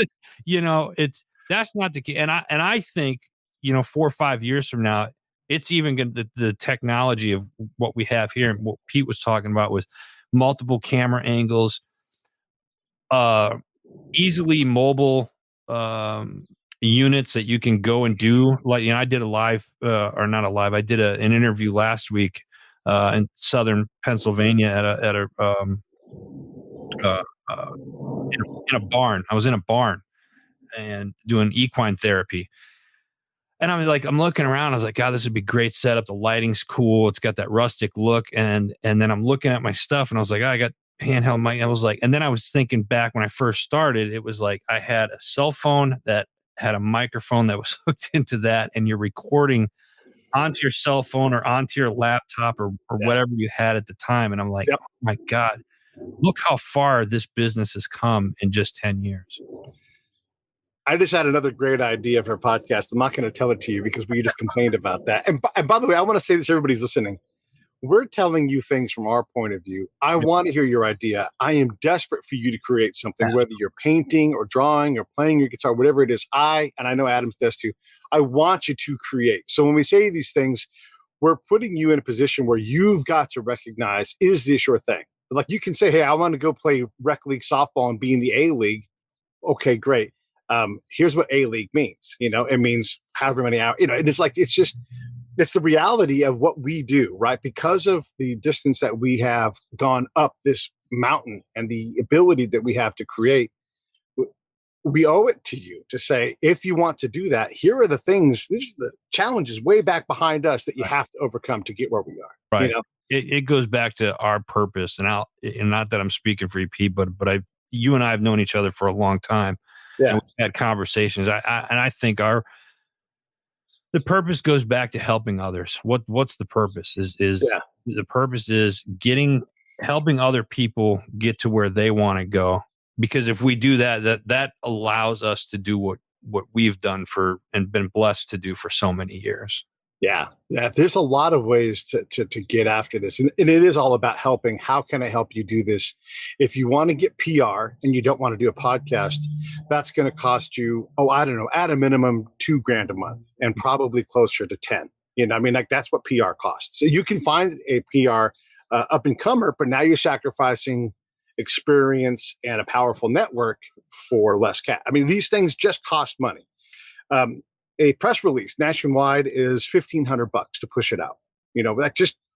not the key. And I think 4 or 5 years from now, it's even going to the technology of what we have here, and what Pete was talking about was multiple camera angles, easily mobile units that you can go and do. Like, I did a live I did an interview last week in southern Pennsylvania at a in a barn. I was in a barn and doing equine therapy. And I'm looking around. I was like, God, this would be great setup. The lighting's cool. It's got that rustic look. And then I'm looking at my stuff, and I was like, I got handheld mic. I was like, and then I was thinking back when I first started, it was like I had a cell phone that had a microphone that was hooked into that, and you're recording onto your cell phone or onto your laptop or whatever you had at the time. And I'm like, oh my God, look how far this business has come in just 10 years. I just had another great idea for a podcast. I'm not going to tell it to you because we just complained about that. And by the way, I want to say this, everybody's listening. We're telling you things from our point of view. I want to hear your idea. I am desperate for you to create something, whether you're painting or drawing or playing your guitar, whatever it is. And I know Adam's does too. I want you to create. So when we say these things, we're putting you in a position where you've got to recognize, is this your thing? Like you can say, hey, I want to go play rec league softball and be in the A league. Okay, great. Here's what A league means. It means however many hours, and it's like, it's the reality of what we do, right? Because of the distance that we have gone up this mountain and the ability that we have to create, we owe it to you to say, if you want to do that, here are the things, these are the challenges way back behind us that you have to overcome to get where we are. Right. It goes back to our purpose, and not that I'm speaking for you, Pete, but you and I have known each other for a long time. Yeah. And we've had conversations. I think the purpose goes back to helping others. What's the purpose? The purpose is helping other people get to where they want to go. Because if we do that allows us to do what we've done and been blessed to do for so many years. Yeah. There's a lot of ways to get after this. And it is all about helping. How can I help you do this? If you want to get PR and you don't want to do a podcast, that's going to cost you, at a minimum $2,000 a month and probably closer to 10. That's what PR costs. So you can find a PR up and comer, but now you're sacrificing experience and a powerful network for less cash. These things just cost money. A press release nationwide is $1,500 to push it out.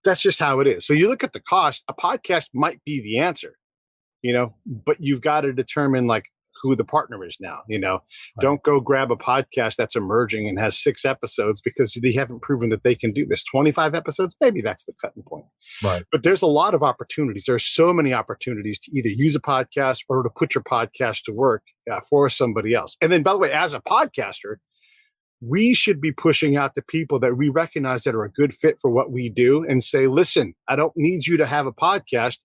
That's just how it is. So you look at the cost, a podcast might be the answer, but you've got to determine who the partner is now, Right. Don't go grab a podcast that's emerging and has 6 episodes because they haven't proven that they can do this. 25 episodes, maybe that's the cutting point. Right. But there's a lot of opportunities. There's so many opportunities to either use a podcast or to put your podcast to work for somebody else. And then, by the way, as a podcaster, we should be pushing out to people that we recognize that are a good fit for what we do and say, listen, I don't need you to have a podcast.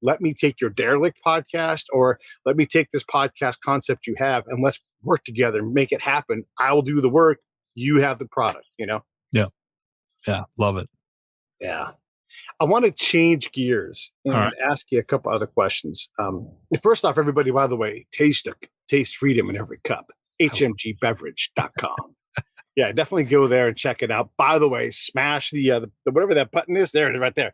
Let me take your derelict podcast, or let me take this podcast concept you have and let's work together and make it happen. I'll do the work. You have the product, Yeah. Yeah. Love it. Yeah. I want to change gears and ask you a couple other questions. First off, everybody, by the way, taste freedom in every cup. HMGbeverage.com. Yeah, definitely go there and check it out. By the way, smash the whatever that button is. There it is right there.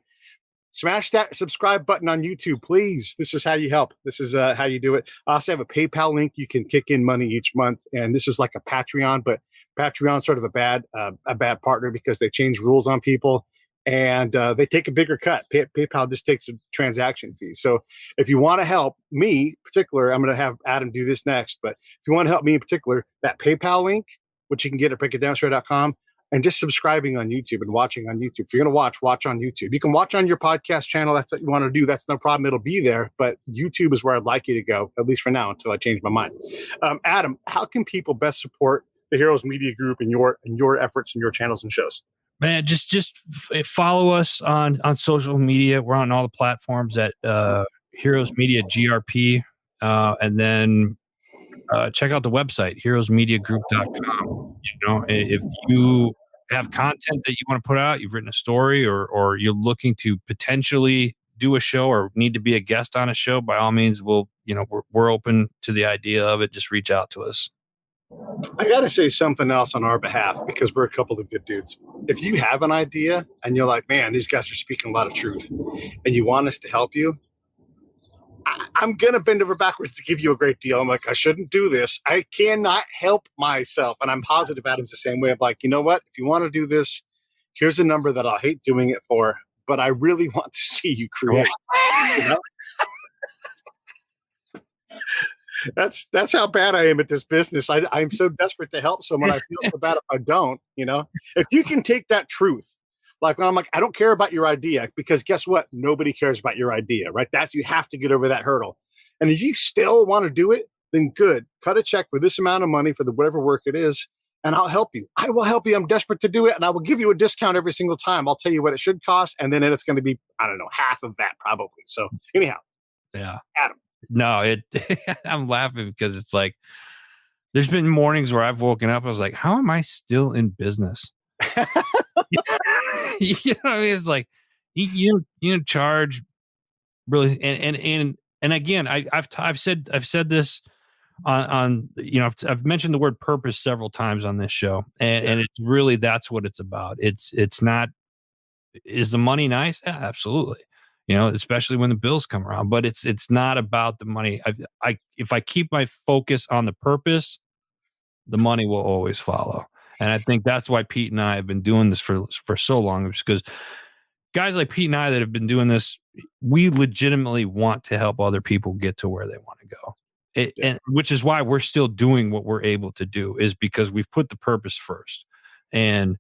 Smash that subscribe button on YouTube, please. This is how you help. This is how you do it. I also have a PayPal link. You can kick in money each month. And this is like a Patreon, but Patreon's sort of a bad partner because they change rules on people and they take a bigger cut. PayPal just takes a transaction fee. So if you want to help me in particular, I'm going to have Adam do this next. But if you want to help me in particular, that PayPal link, which you can get at breakitdownshow.com, and just subscribing on YouTube and watching on YouTube. If you're going to watch on YouTube. You can watch on your podcast channel. That's what you want to do. That's no problem. It'll be there. But YouTube is where I'd like you to go, at least for now, until I change my mind. Adam, how can people best support the Heroes Media Group and your efforts and your channels and shows? Man, just follow us on social media. We're on all the platforms at Heroes Media GRP. And then check out the website, heroesmediagroup.com. If you have content that you want to put out, you've written a story, or you're looking to potentially do a show or need to be a guest on a show, by all means, we're open to the idea of it. Just reach out to us. I got to say something else on our behalf because we're a couple of good dudes. If you have an idea and you're like, man, these guys are speaking a lot of truth and you want us to help you, I'm going to bend over backwards to give you a great deal. I'm like, I shouldn't do this. I cannot help myself. And I'm positive Adam's the same way of like, you know what? If you want to do this, here's a number that I'll hate doing it for, but I really want to see you create. That's how bad I am at this business. I'm so desperate to help someone. I feel so bad if I don't, if you can take that truth, like when I'm like, I don't care about your idea, because guess what? Nobody cares about your idea, right? You have to get over that hurdle. And if you still want to do it, then good. Cut a check for this amount of money for the whatever work it is, and I'll help you. I will help you. I'm desperate to do it, and I will give you a discount every single time. I'll tell you what it should cost, and then it's going to be, I don't know, half of that probably. So anyhow, Yeah. Adam. No, I'm laughing because it's like, there's been mornings where I've woken up, I was like, how am I still in business? You know what I mean? It's like, you charge really, and again, I've said this on I've mentioned the word purpose several times on this show, and it's really, that's what it's about. It's not, is the money nice? Yeah, absolutely. Especially when the bills come around, but it's not about the money. If I keep my focus on the purpose, the money will always follow. And I think that's why Pete and I have been doing this for so long, because guys like Pete and I that have been doing this, we legitimately want to help other people get to where they want to go. And which is why we're still doing what we're able to do, is because we've put the purpose first. And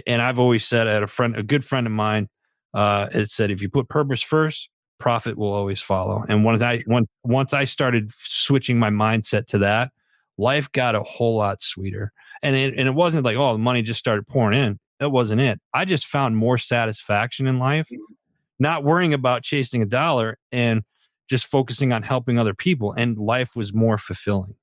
I've always said, a good friend of mine, it said, if you put purpose first, profit will always follow. And once I started switching my mindset to that, life got a whole lot sweeter. And it wasn't like, oh, the money just started pouring in. That wasn't it. I just found more satisfaction in life, not worrying about chasing a dollar and just focusing on helping other people. And life was more fulfilling.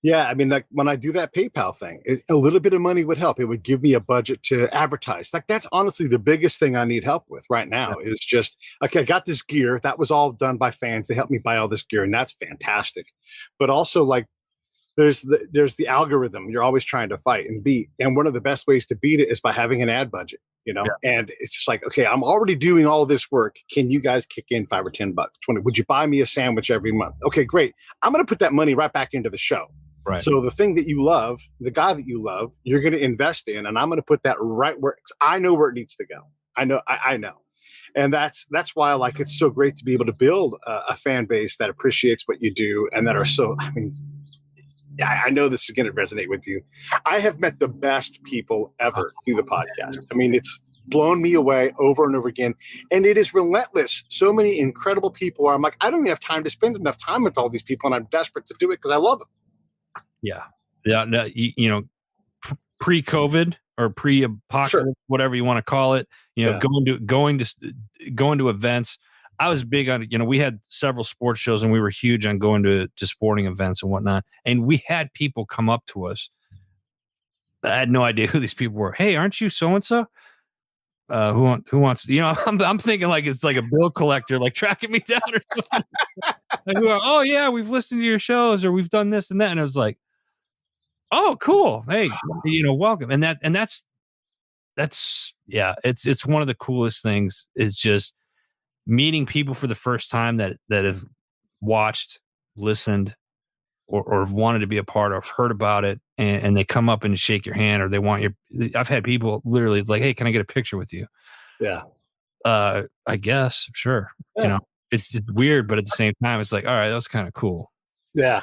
Yeah, I mean, like when I do that PayPal thing, a little bit of money would help. It would give me a budget to advertise. Like, that's honestly the biggest thing I need help with right now. Is just, okay, I got this gear. That was all done by fans. They helped me buy all this gear, and that's fantastic. But also, like, there's the algorithm you're always trying to fight and beat. And one of the best ways to beat it is by having an ad budget, and it's just like, okay, I'm already doing all this work. Can you guys kick in $5 or $10, 20? Would you buy me a sandwich every month? Okay, great. I'm going to put that money right back into the show. Right. So the thing that you love, the guy that you love, you're going to invest in, and I'm going to put that right where I know where it needs to go. I know. And that's why it's so great to be able to build a fan base that appreciates what you do, and that are so, I know this is going to resonate with you. I have met the best people ever through the podcast. I mean, it's blown me away over and over again. And it is relentless. So many incredible people where I'm like, I don't even have time to spend enough time with all these people, and I'm desperate to do it because I love them. Yeah. Yeah. No, pre-COVID or pre-apocalypse, Sure. whatever you want to call it, going to events. I was big on, we had several sports shows, and we were huge on going to sporting events and whatnot. And we had people come up to us. I had no idea who these people were. Hey, aren't you so-and-so? Who wants, I'm thinking like, it's like a bill collector, like tracking me down or something. Oh yeah, we've listened to your shows, or we've done this and that. And I was like, oh, cool. Hey, welcome. And that's yeah, it's one of the coolest things, is just meeting people for the first time that have watched, listened, or wanted to be a part of, heard about it, and they come up and shake your hand, or they want I've had people literally, it's like, hey, can I get a picture with you? Yeah. I guess, sure. Yeah. It's just weird, but at the same time, it's like, all right, that was kind of cool. Yeah.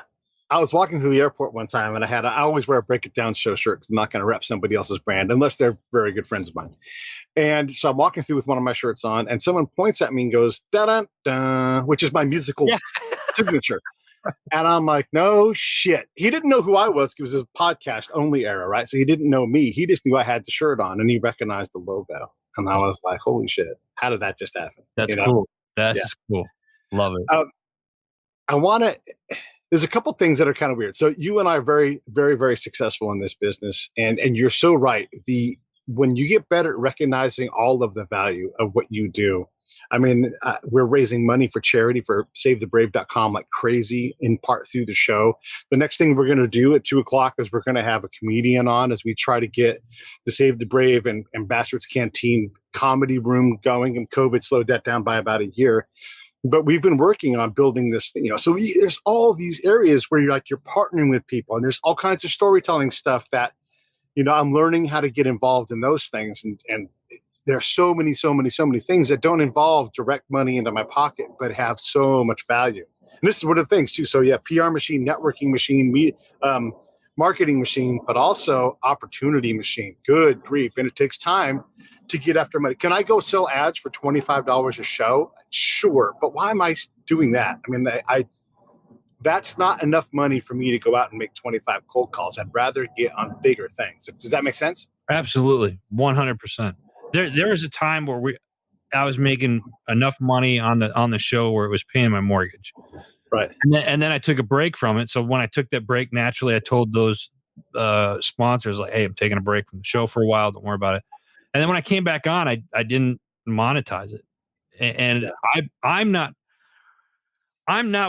I was walking through the airport one time, and I always wear a Break It Down show shirt because I'm not going to rep somebody else's brand unless they're very good friends of mine. And so I'm walking through with one of my shirts on, and someone points at me and goes, da-da-da, which is my musical signature. And I'm like, no shit. He didn't know who I was. It was his podcast only era, right? So he didn't know me. He just knew I had the shirt on, and he recognized the logo. And I was like, holy shit. How did that just happen? That's cool. That's cool. Love it. There's a couple things that are kind of weird. So you and I are very, very, very successful in this business. And you're so right. When you get better at recognizing all of the value of what you do, I mean, we're raising money for charity for SaveTheBrave.com like crazy, in part through the show. The next thing we're going to do at 2:00 is we're going to have a comedian on as we try to get the Save the Brave and Bastards Canteen comedy room going. And COVID slowed that down by about a year. But we've been working on building this thing, so there's all these areas where you're partnering with people, and there's all kinds of storytelling stuff that, I'm learning how to get involved in those things. And there are so many things that don't involve direct money into my pocket, but have so much value. And this is one of the things too. So yeah, PR machine, networking machine, marketing machine, but also opportunity machine. Good grief. And it takes time to get after money. Can I go sell ads for $25 a show? Sure. But why am I doing that? I mean, that's not enough money for me to go out and make 25 cold calls. I'd rather get on bigger things. Does that make sense? Absolutely. 100%. There was a time where I was making enough money on the show where it was paying my mortgage. Right. And then I took a break from it. So when I took that break, naturally, I told those sponsors, like, hey, I'm taking a break from the show for a while. Don't worry about it. And then when I came back on, I didn't monetize it. And I'm not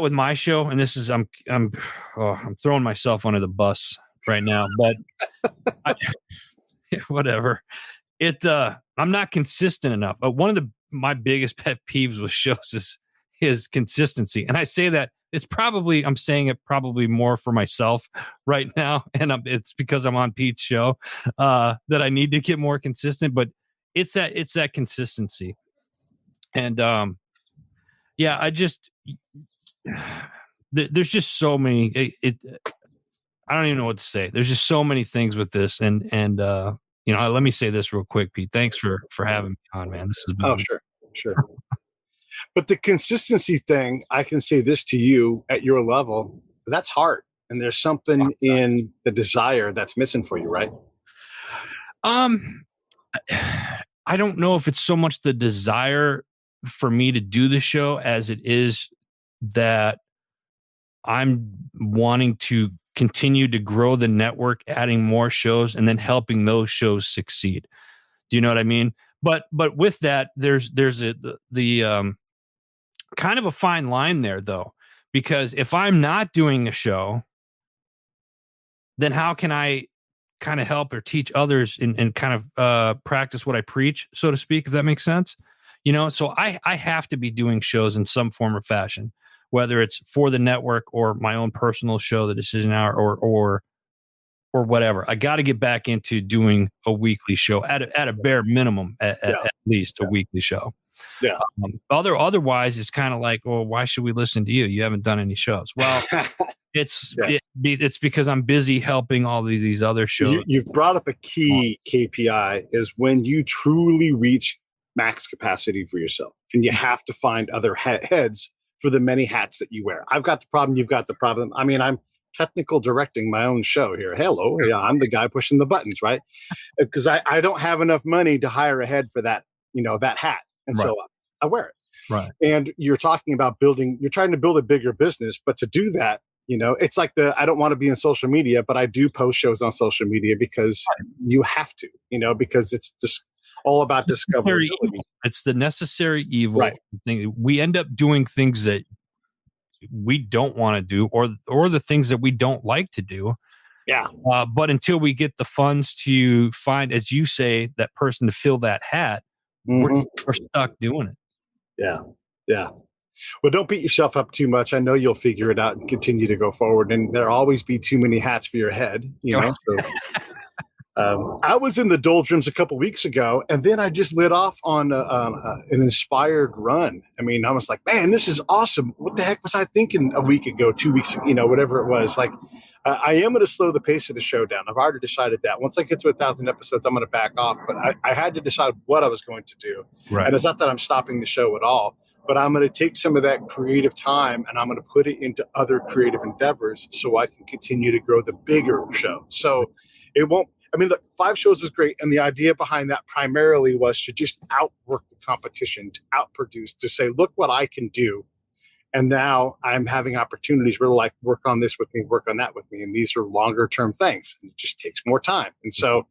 with my show. And this is, I'm throwing myself under the bus right now, but whatever. I'm not consistent enough. One of my biggest pet peeves with shows is consistency. And I say that I'm saying it probably more for myself right now. And it's because I'm on Pete's show that I need to get more consistent, but it's that consistency. And there's just so many, I don't even know what to say. There's just so many things with this. And let me say this real quick, Pete. Thanks for having me on, man. This has been Sure. But the consistency thing, I can say this to you at your level, that's hard. And there's something in the desire that's missing for you, right? I don't know if it's so much the desire for me to do the show as it is that I'm wanting to continue to grow the network, adding more shows, and then helping those shows succeed. Do you know what I mean? But with that, there's the kind of a fine line there, though, because if I'm not doing a show, then how can I kind of help or teach others and kind of practice what I preach, so to speak, if that makes sense? So I have to be doing shows in some form or fashion, whether it's for the network or my own personal show, the Decision Hour, or whatever. I got to get back into doing a weekly show at a bare minimum, at least a weekly show. Yeah. Otherwise, it's kind of like, well, why should we listen to you? You haven't done any shows. Well, it's because I'm busy helping all these other shows. You've brought up a key KPI is when you truly reach max capacity for yourself, and you have to find other heads for the many hats that you wear. I've got the problem. You've got the problem. I mean, I'm technical directing my own show here. Hello. Yeah, I'm the guy pushing the buttons, right? Because I don't have enough money to hire a head for that, that hat. And so I wear it. Right. And you're talking about you're trying to build a bigger business, but to do that, it's like I don't want to be in social media, but I do post shows on social media because you have to, because it's just all about discovery. It's the necessary evil thing. We end up doing things that we don't want to do, or the things that we don't like to do. Yeah. But until we get the funds to find, as you say, that person to fill that hat, we're stuck doing it. Yeah. Yeah. Well, don't beat yourself up too much. I know you'll figure it out and continue to go forward. And there'll always be too many hats for your head, So I was in the doldrums a couple weeks ago, and then I just lit off on an inspired run. I mean, I was like, man, this is awesome. What the heck was I thinking a week ago, 2 weeks ago, whatever it was. Like, I am going to slow the pace of the show down. I've already decided that. Once I get to 1,000 episodes, I'm going to back off. But I had to decide what I was going to do. Right. And it's not that I'm stopping the show at all, but I'm going to take some of that creative time and I'm going to put it into other creative endeavors so I can continue to grow the bigger show. So it won't. I mean, look, 5 shows was great. And the idea behind that primarily was to just outwork the competition, to outproduce, to say, look what I can do. And now I'm having opportunities where like, work on this with me, work on that with me. And these are longer term things. And it just takes more time. And so,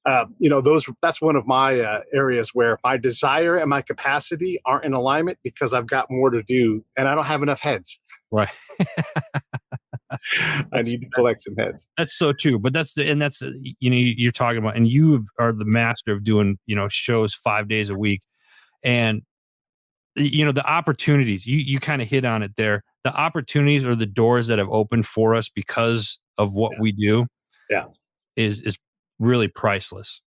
that's one of my areas where my desire and my capacity aren't in alignment because I've got more to do and I don't have enough heads. Right. I need to collect some heads. That's so true. But you're talking about, and you are the master of doing, shows 5 days a week. And, the opportunities, you kind of hit on it there. The opportunities or the doors that have opened for us because of what we do is really priceless.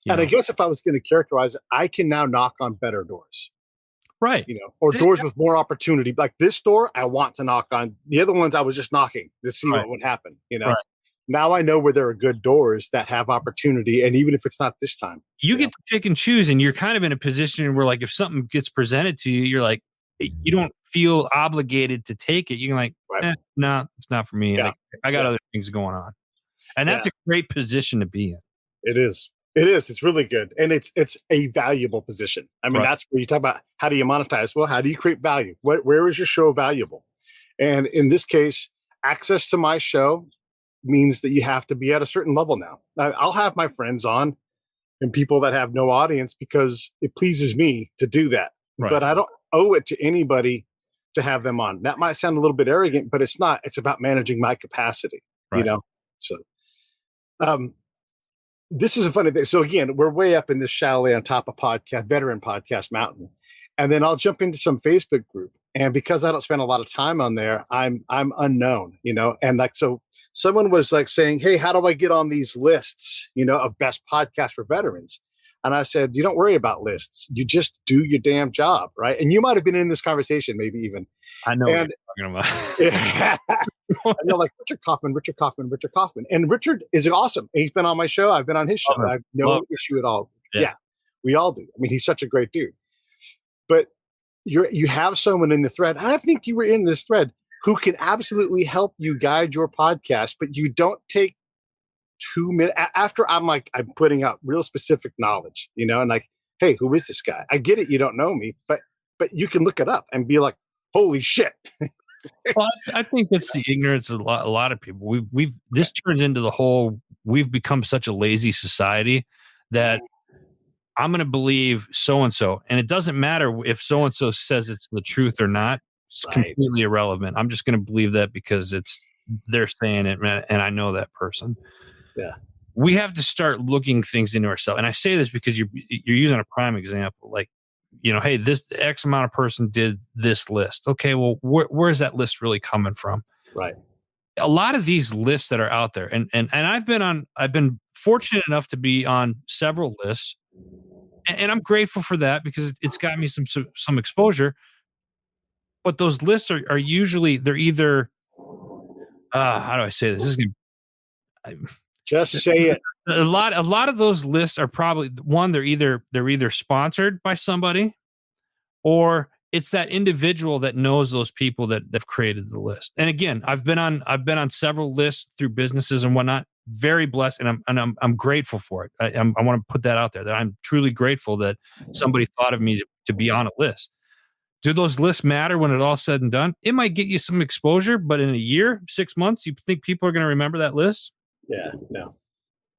And I guess if I was going to characterize it, I can now knock on better doors. Right. Or doors with more opportunity. Like this door, I want to knock on. The other ones I was just knocking to see what would happen. Right. Now I know where there are good doors that have opportunity. And even if it's not this time. You get to pick and choose, and you're kind of in a position where like if something gets presented to you, you're like, you don't feel obligated to take it, you're like, no, it's not for me. Yeah. Like, I got other things going on. And that's a great position to be in. It is. It is. It's really good. And it's a valuable position. I mean, that's where you talk about how do you monetize? Well, how do you create value? Where is your show valuable? And in this case, access to my show means that you have to be at a certain level now. I'll have my friends on and people that have no audience because it pleases me to do that. Right. But I don't owe it to anybody to have them on. That might sound a little bit arrogant, but it's not. It's about managing my capacity, you know? So, this is a funny thing. So again, we're way up in this chalet on top of veteran podcast mountain. And then I'll jump into some Facebook group. And because I don't spend a lot of time on there, I'm unknown, you know? And like, so someone was like saying, hey, how do I get on these lists, you know, of best podcasts for veterans? And I said, you don't worry about lists. You just do your damn job. Right. And you might've been in this conversation, maybe even. I know what you're talking about. And they're like, Richard Kaufman. And Richard is awesome. He's been on my show. I've been on his show. I have no issue at all. Yeah, we all do. I mean, he's such a great dude. But you have someone in the thread, and I think you were in this thread, who can absolutely help you guide your podcast, but you don't take 2 minutes after I'm putting out real specific knowledge, you know, and like, hey, who is this guy? I get it. You don't know me, but you can look it up and be like, holy shit. Well, I think that's the ignorance of a lot of people. This turns into the whole, we've become such a lazy society that I'm going to believe so-and-so. And it doesn't matter if so-and-so says it's the truth or not. It's completely irrelevant. I'm just going to believe that because they're saying it and I know that person. Yeah. We have to start looking things into ourselves. And I say this because you're using a prime example. Like, you know, hey, this X amount of person did this list. Okay, well, where's that list really coming from? Right. A lot of these lists that are out there, and I've been fortunate enough to be on several lists, and I'm grateful for that because it's got me some exposure. But those lists are usually, they're either how do I say this? This is gonna just say it. A lot of those lists are probably they're either sponsored by somebody, or it's that individual that knows those people that have created the list. And again, I've been on several lists through businesses and whatnot. Very blessed, and I'm grateful for it. I want to put that out there that I'm truly grateful that somebody thought of me to be on a list. Do those lists matter when it's all said and done? It might get you some exposure, but in a year, 6 months, you think people are going to remember that list? Yeah, no.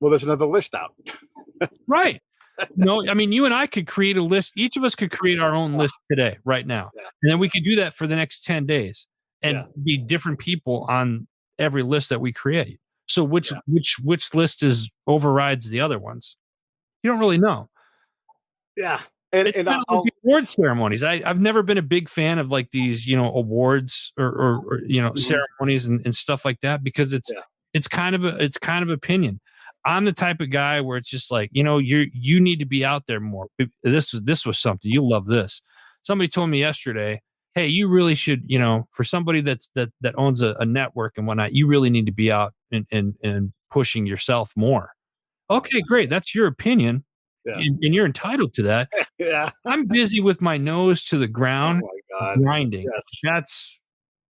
Well, there's another list out. Right. No, I mean, you and I could create a list. Each of us could create our own list today, right now. Yeah. And then we could do that for the next 10 days and be different people on every list that we create. So which list overrides the other ones? You don't really know. Yeah. And like award ceremonies. I've never been a big fan of like these, you know, awards or you know, ceremonies and stuff like that because it's kind of opinion. I'm the type of guy where it's just like, you know, you need to be out there more. This was something you love. This somebody told me yesterday, hey, you really should, you know, for somebody that owns a network and whatnot, you really need to be out and pushing yourself more. Okay, great. That's your opinion. Yeah. And you're entitled to that. Yeah. I'm busy with my nose to the ground, grinding. Yes.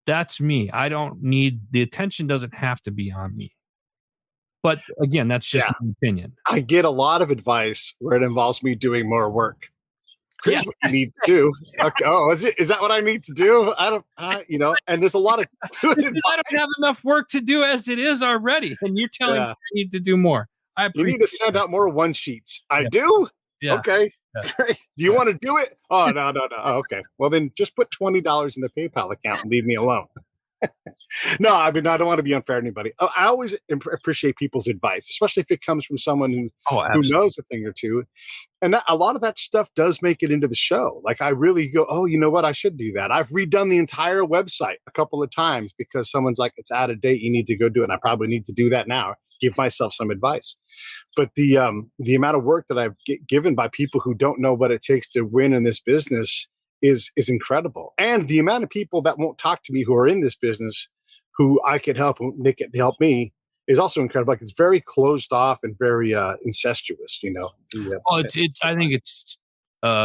That's me. I don't need the attention. Doesn't have to be on me. But again, that's just my opinion. I get a lot of advice where it involves me doing more work. Here's what you need to do. Okay. Oh, is that what I need to do? I don't, you know, and there's a lot of good advice. I don't have enough work to do as it is already. And you're telling me I need to do more. You need to send out more one sheets. I do? Yeah. Okay. Yeah. Do you want to do it? Oh, no. Oh, okay. Well, then just put $20 in the PayPal account and leave me alone. No, I mean, I don't want to be unfair to anybody. I always appreciate people's advice, especially if it comes from someone who knows a thing or two. And a lot of that stuff does make it into the show. Like I really go, oh, you know what? I should do that. I've redone the entire website a couple of times because someone's like, it's out of date. You need to go do it. And I probably need to do that now. Give myself some advice. But the amount of work that I've given by people who don't know what it takes to win in this business is incredible. And the amount of people that won't talk to me who are in this business, who I could help, who they can help me, is also incredible. Like it's very closed off and very incestuous, you know. Well, I think it's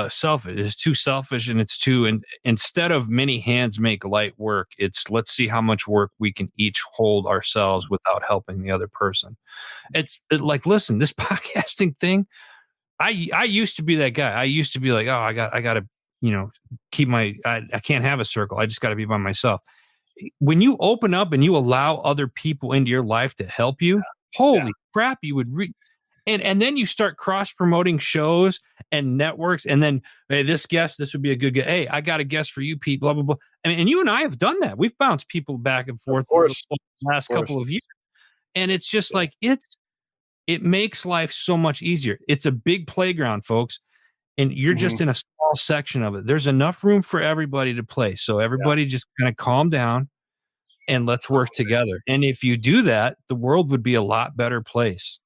selfish. It's too selfish, and it's too. And instead of many hands make light work, it's let's see how much work we can each hold ourselves without helping the other person. Like, listen, this podcasting thing. I used to be that guy. I used to be like, oh, I got to, keep I can't have a circle. I just got to be by myself. When you open up and you allow other people into your life to help you, holy crap, you would and then you start cross promoting shows and networks, and then, hey, this would be a good guest. Hey, I got a guest for you, Pete. Blah blah blah. And you and I have done that. We've bounced people back and forth over the last couple of years, and it's just like it makes life so much easier. It's a big playground, folks, and you're just in a small section of it. There's enough room for everybody to play, so everybody just kind of calm down and let's work together. And if you do that, the world would be a lot better place.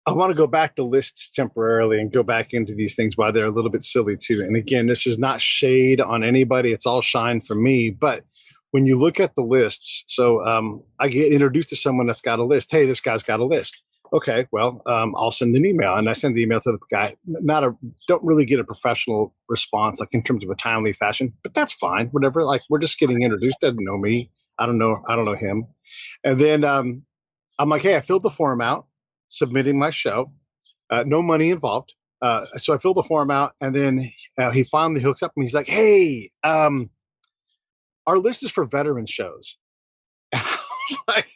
I want to go back to lists temporarily and go back into these things while they're a little bit silly too. And again, this is not shade on anybody. It's all shine for me. But when you look at the lists, so I get introduced to someone that's got a list. Hey, this guy's got a list. Okay, well, I'll send an email, and I send the email to the guy. Don't really get a professional response, like in terms of a timely fashion, but that's fine. Whatever. Like, we're just getting introduced. Doesn't know me. I don't know him. And then I'm like, hey, I filled the form out, submitting my show, no money involved. So I filled the form out, and then he finally hooks up and he's like, hey, our list is for veteran shows. And I was like,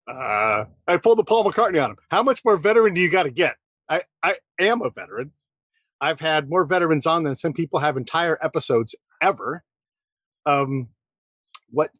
I pulled the Paul McCartney on him. How much more veteran do you got to get? I am a veteran. I've had more veterans on than some people have entire episodes ever.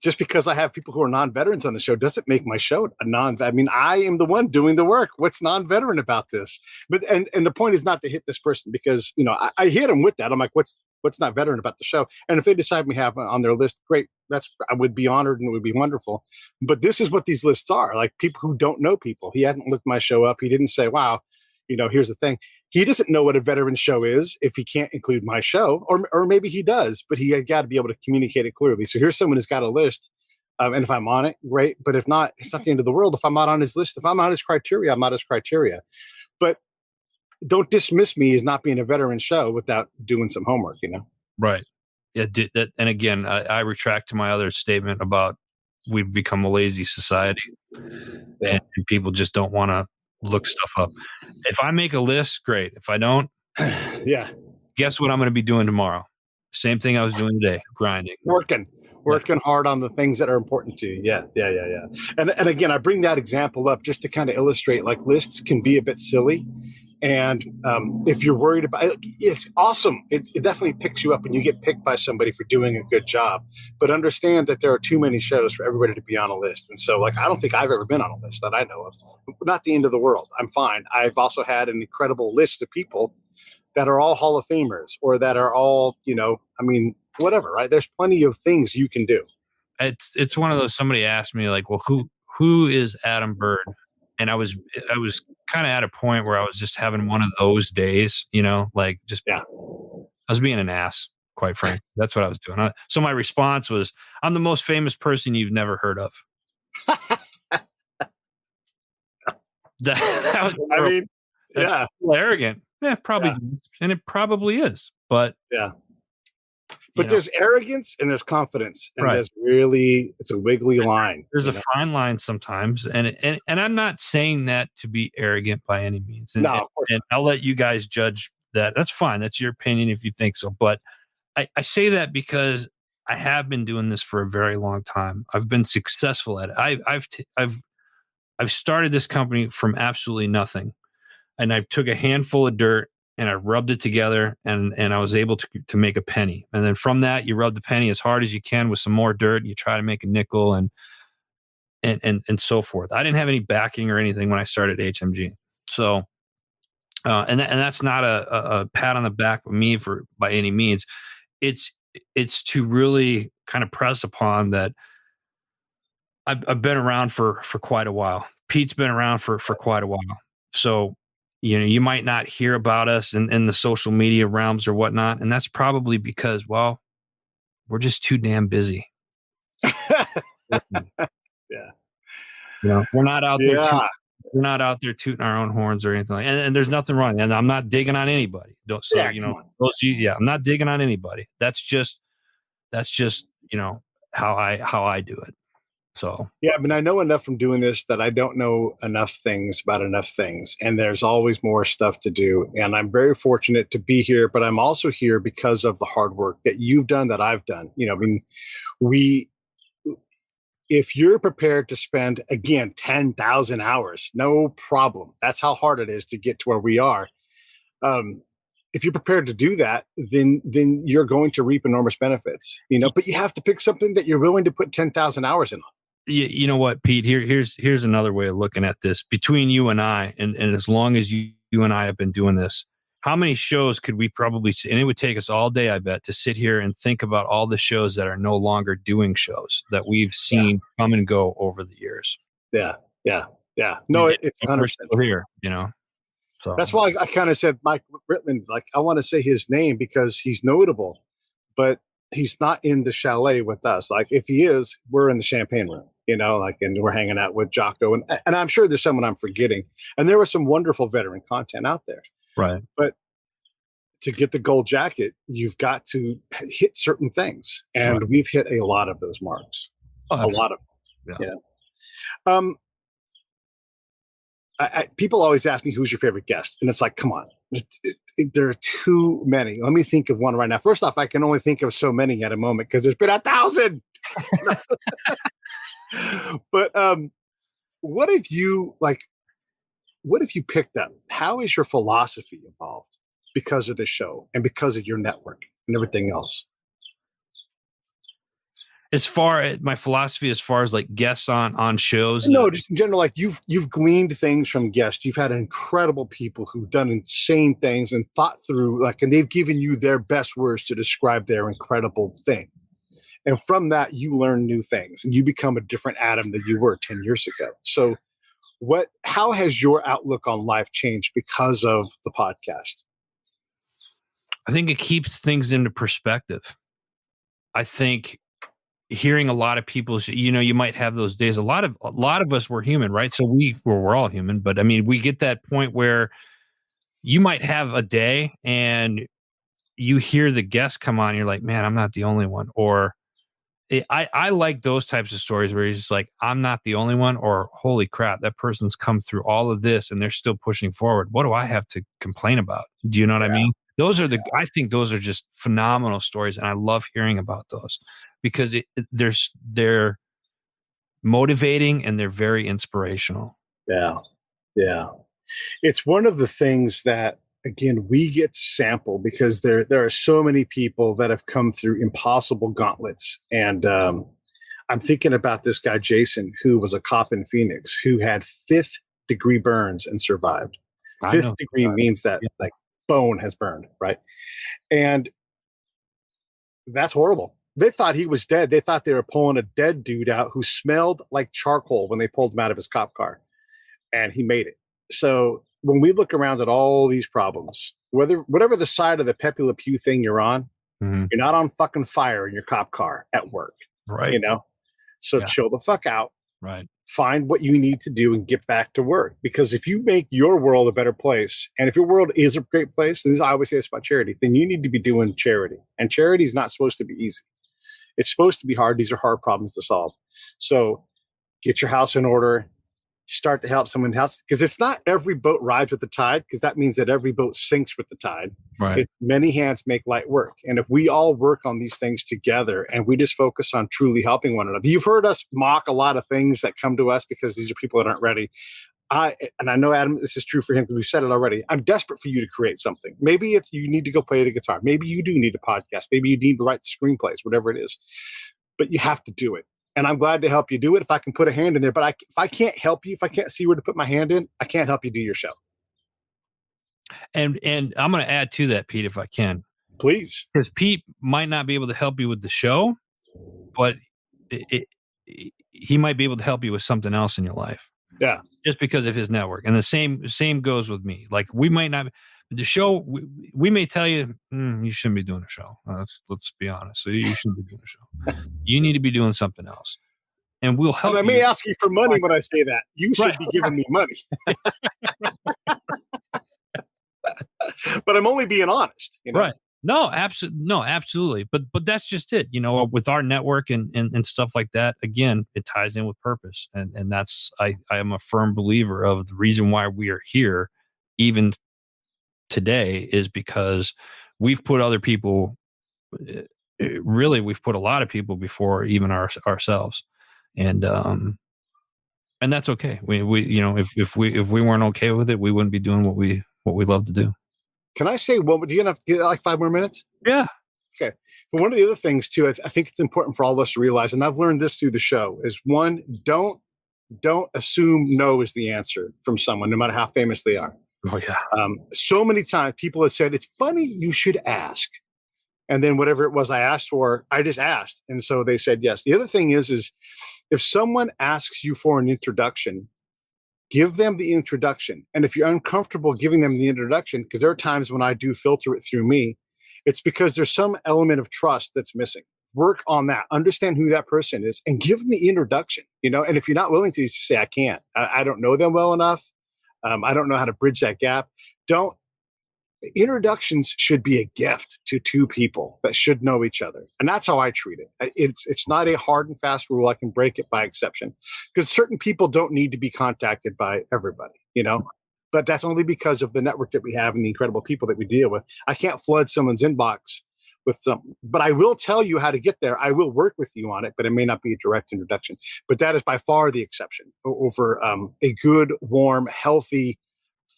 Just because I have people who are non-veterans on the show doesn't make my show I mean, I am the one doing the work. What's non-veteran about this? But and the point is not to hit this person, because I hit them with that. I'm like, what's not veteran about the show? And if they decide we have on their list, great. I would be honored, and it would be wonderful. But this is what these lists are. Like, people who don't know people. He hadn't looked my show up. He didn't say, wow, here's the thing. He doesn't know what a veteran show is if he can't include my show, or maybe he does, but he got to be able to communicate it clearly. So here's someone who's got a list, and if I'm on it, great. But if not, it's not the end of the world. If I'm not on his list, if I'm not his criteria, I'm not his criteria. But don't dismiss me as not being a veteran show without doing some homework, Right. Yeah. And again, I retract to my other statement about we've become a lazy society, and people just don't want to look stuff up. If I make a list, great. If I don't, guess what I'm going to be doing tomorrow? Same thing I was doing today, grinding, working hard on the things that are important to you. Yeah. And again, I bring that example up just to kind of illustrate, like, lists can be a bit silly. And if you're worried about it, it's awesome. It definitely picks you up, and you get picked by somebody for doing a good job. But understand that there are too many shows for everybody to be on a list. And so, like, I don't think I've ever been on a list that I know of. Not the end of the world. I'm fine. I've also had an incredible list of people that are all Hall of Famers, or that are all, whatever, right? There's plenty of things you can do. It's one of those, somebody asked me, like, well, who is Adam Bird? And I was kind of at a point where I was just having one of those days, like, just, I was being an ass, quite frankly. That's what I was doing. So my response was, I'm the most famous person you've never heard of. that was, that's arrogant. Yeah, probably. And it probably is, but But there's arrogance and there's confidence, and there's really, it's a wiggly line. There's a fine line sometimes, and I'm not saying that to be arrogant by any means. And I'll let you guys judge that. That's fine. That's your opinion if you think so. But I say that because I have been doing this for a very long time. I've been successful at it. I've started this company from absolutely nothing, and I took a handful of dirt and I rubbed it together, and I was able to make a penny. And then from that, you rub the penny as hard as you can with some more dirt. You try to make a nickel, and so forth. I didn't have any backing or anything when I started HMG. So, and that's not a pat on the back of me by any means. It's to really kind of press upon that I've been around for quite a while. Pete's been around for quite a while. So, you might not hear about us in the social media realms or whatnot. And that's probably because, well, we're just too damn busy. Yeah. We're not out there we're not out there tooting our own horns or anything. And there's nothing wrong. And I'm not digging on anybody. I'm not digging on anybody. That's just how I do it. So yeah, I mean, I know enough from doing this that I don't know enough things about enough things, and there's always more stuff to do. And I'm very fortunate to be here, but I'm also here because of the hard work that you've done, that I've done. I mean, if you're prepared to spend, again, 10,000 hours, no problem. That's how hard it is to get to where we are. If you're prepared to do that, then you're going to reap enormous benefits, but you have to pick something that you're willing to put 10,000 hours in. You know what, Pete, here's another way of looking at this. Between you and I, and as long as you and I have been doing this, how many shows could we probably, and it would take us all day, I bet, to sit here and think about all the shows that are no longer doing shows that we've seen come and go over the years. Yeah. No, it's 100% here, So that's why I kind of said Mike Ritland, like, I want to say his name because he's notable, but he's not in the chalet with us. Like, if he is, we're in the champagne room, and we're hanging out with Jocko. And I'm sure there's someone I'm forgetting. And there was some wonderful veteran content out there. Right. But to get the gold jacket, you've got to hit certain things. And we've hit a lot of those marks. A lot of them. Yeah. People always ask me, who's your favorite guest? And it's like, come on, there are too many. Let me think of one right now. First off, I can only think of so many at a moment because there's been 1,000. But what if you picked up? How is your philosophy evolved because of the show and because of your network and everything else? As far as my philosophy, as far as like guests on shows, no, just in general, like you've gleaned things from guests. You've had incredible people who've done insane things and thought through, and they've given you their best words to describe their incredible thing. And from that, you learn new things and you become a different Adam than you were 10 years ago. So how has your outlook on life changed because of the podcast? I think it keeps things into perspective. I think hearing a lot of people, you might have those days. A lot of us were human, right? So we're all human, but I mean, we get that point where you might have a day and you hear the guest come on, and you're like, man, I'm not the only one. Or I like those types of stories where he's just like, I'm not the only one, or holy crap, that person's come through all of this and they're still pushing forward. What do I have to complain about? Do you know what I mean? I think those are just phenomenal stories. And I love hearing about those because they're motivating and they're very inspirational. Yeah. It's one of the things that, again, we get to sample because there are so many people that have come through impossible gauntlets. And I'm thinking about this guy, Jason, who was a cop in Phoenix, who had 5th degree burns and survived. 5th degree means that like bone has burned, right? And that's horrible. They thought he was dead. They thought they were pulling a dead dude out who smelled like charcoal when they pulled him out of his cop car. And he made it. So when we look around at all these problems, whatever the side of the Pepe Le Pew thing you're on, you're not on fucking fire in your cop car at work. Right. So chill the fuck out. Right. Find what you need to do and get back to work. Because if you make your world a better place, and if your world is a great place, and I always say this about charity, then you need to be doing charity. And charity is not supposed to be easy. It's supposed to be hard. These are hard problems to solve. So get your house in order. Start to help someone else, because it's not every boat rides with the tide, because that means that every boat sinks with the tide. Right. It's many hands make light work. And if we all work on these things together and we just focus on truly helping one another, you've heard us mock a lot of things that come to us because these are people that aren't ready. I know, Adam, this is true for him because we said it already. I'm desperate for you to create something. Maybe it's you need to go play the guitar. Maybe you do need a podcast. Maybe you need to write the screenplays, whatever it is. But you have to do it. And I'm glad to help you do it if I can put a hand in there. But if I can't help you, if I can't see where to put my hand in, I can't help you do your show. And I'm going to add to that, Pete, if I can. Please. Because Pete might not be able to help you with the show, but he might be able to help you with something else in your life. Yeah. Just because of his network. And the same goes with me. Like we might not, the show, we may tell you, you shouldn't be doing a show. Let's be honest. So you shouldn't be doing a show. You need to be doing something else. and we'll help And I you. may ask you for money when I say that. You should be giving me money. But I'm only being honest. You know? Right. No, absolutely. But that's just it. You know, with our network and stuff like that, again, it ties in with purpose. And that's, I am a firm believer of the reason why we are here, even today, is because we've put other people, really, we've put a lot of people before even ourselves. And that's okay. We you know, if we weren't okay with it, we wouldn't be doing what we love to do. Can I say, well, do you have like 5 more minutes? Yeah. Okay. But one of the other things too, I think it's important for all of us to realize, and I've learned this through the show, is one, don't assume no is the answer from someone, no matter how famous they are. Oh yeah. So many times people have said, it's funny, you should ask. And then whatever it was I asked for, I just asked. And so they said yes. The other thing is if someone asks you for an introduction, give them the introduction. And if you're uncomfortable giving them the introduction, because there are times when I do filter it through me, it's because there's some element of trust that's missing. Work on that. Understand who that person is and give them the introduction, you know? And if you're not willing to, say, I can't. I don't know them well enough. I don't know how to bridge that gap. Introductions should be a gift to two people that should know each other. And that's how I treat it. It's not a hard and fast rule. I can break it by exception because certain people don't need to be contacted by everybody, you know, but that's only because of the network that we have and the incredible people that we deal with. I can't flood someone's inbox with something, but I will tell you how to get there. I will work with you on it, but it may not be a direct introduction. But that is by far the exception over a good, warm, healthy,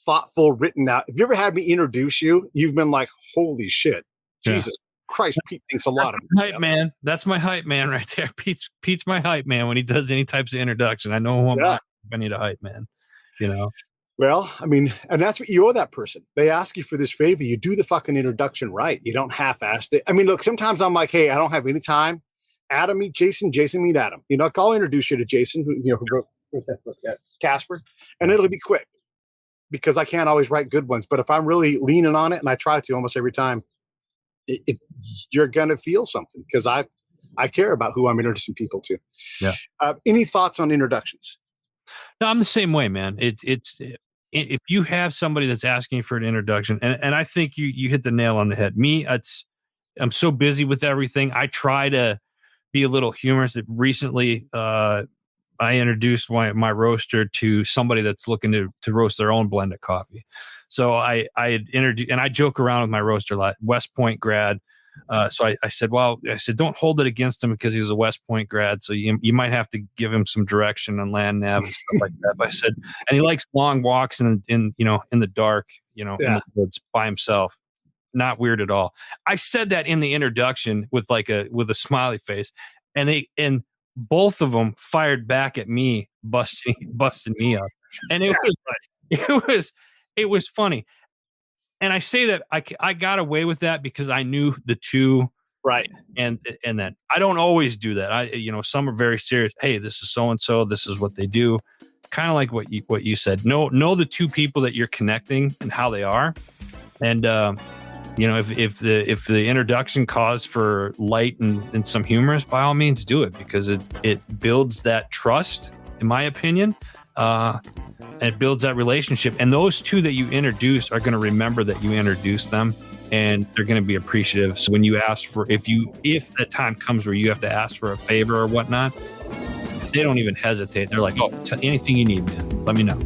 thoughtful, written out. If you ever had me introduce you, you've been like, holy shit, Jesus Christ, Pete thinks a lot of hype man. That's my hype man right there. Pete's my hype man when he does any types of introduction. I know who I need a hype man, you know. Well, I mean, and that's what you owe that person. They ask you for this favor, you do the fucking introduction right. You don't half-ass it. I mean, look, sometimes I'm like, hey, I don't have any time. Adam meet Jason, Jason meet Adam. You know, I'll introduce you to Jason, who wrote that book, Casper, and it'll be quick. Because I can't always write good ones. But if I'm really leaning on it, and I try to almost every time, you're going to feel something because I care about who I'm introducing people to. Yeah. Any thoughts on introductions? No, I'm the same way, man. It's if you have somebody that's asking for an introduction, and I think you hit the nail on the head. Me, I'm so busy with everything. I try to be a little humorous. Recently, I introduced my roaster to somebody that's looking to roast their own blended coffee. So I had introduced, and I joke around with my roaster a lot, West Point grad. So I said, don't hold it against him because he's a West Point grad. So you might have to give him some direction on land nav and stuff like that. But I said, and he likes long walks in the dark, in the woods by himself. Not weird at all. I said that in the introduction with a smiley face, and both of them fired back at me, busting me up, and it was funny. And I say that I got away with that because I knew the two, right? And that I don't always do that. Some are very serious. Hey, this is so and so. This is what they do. Kind of like what you said. Know the two people that you're connecting and how they are, and if the introduction calls for light and some humorous, by all means do it because it builds that trust, in my opinion, and it builds that relationship. And those two that you introduce are going to remember that you introduced them, and they're going to be appreciative. So when you ask for, if the time comes where you have to ask for a favor or whatnot, they don't even hesitate. They're like, oh, anything you need, man, let me know.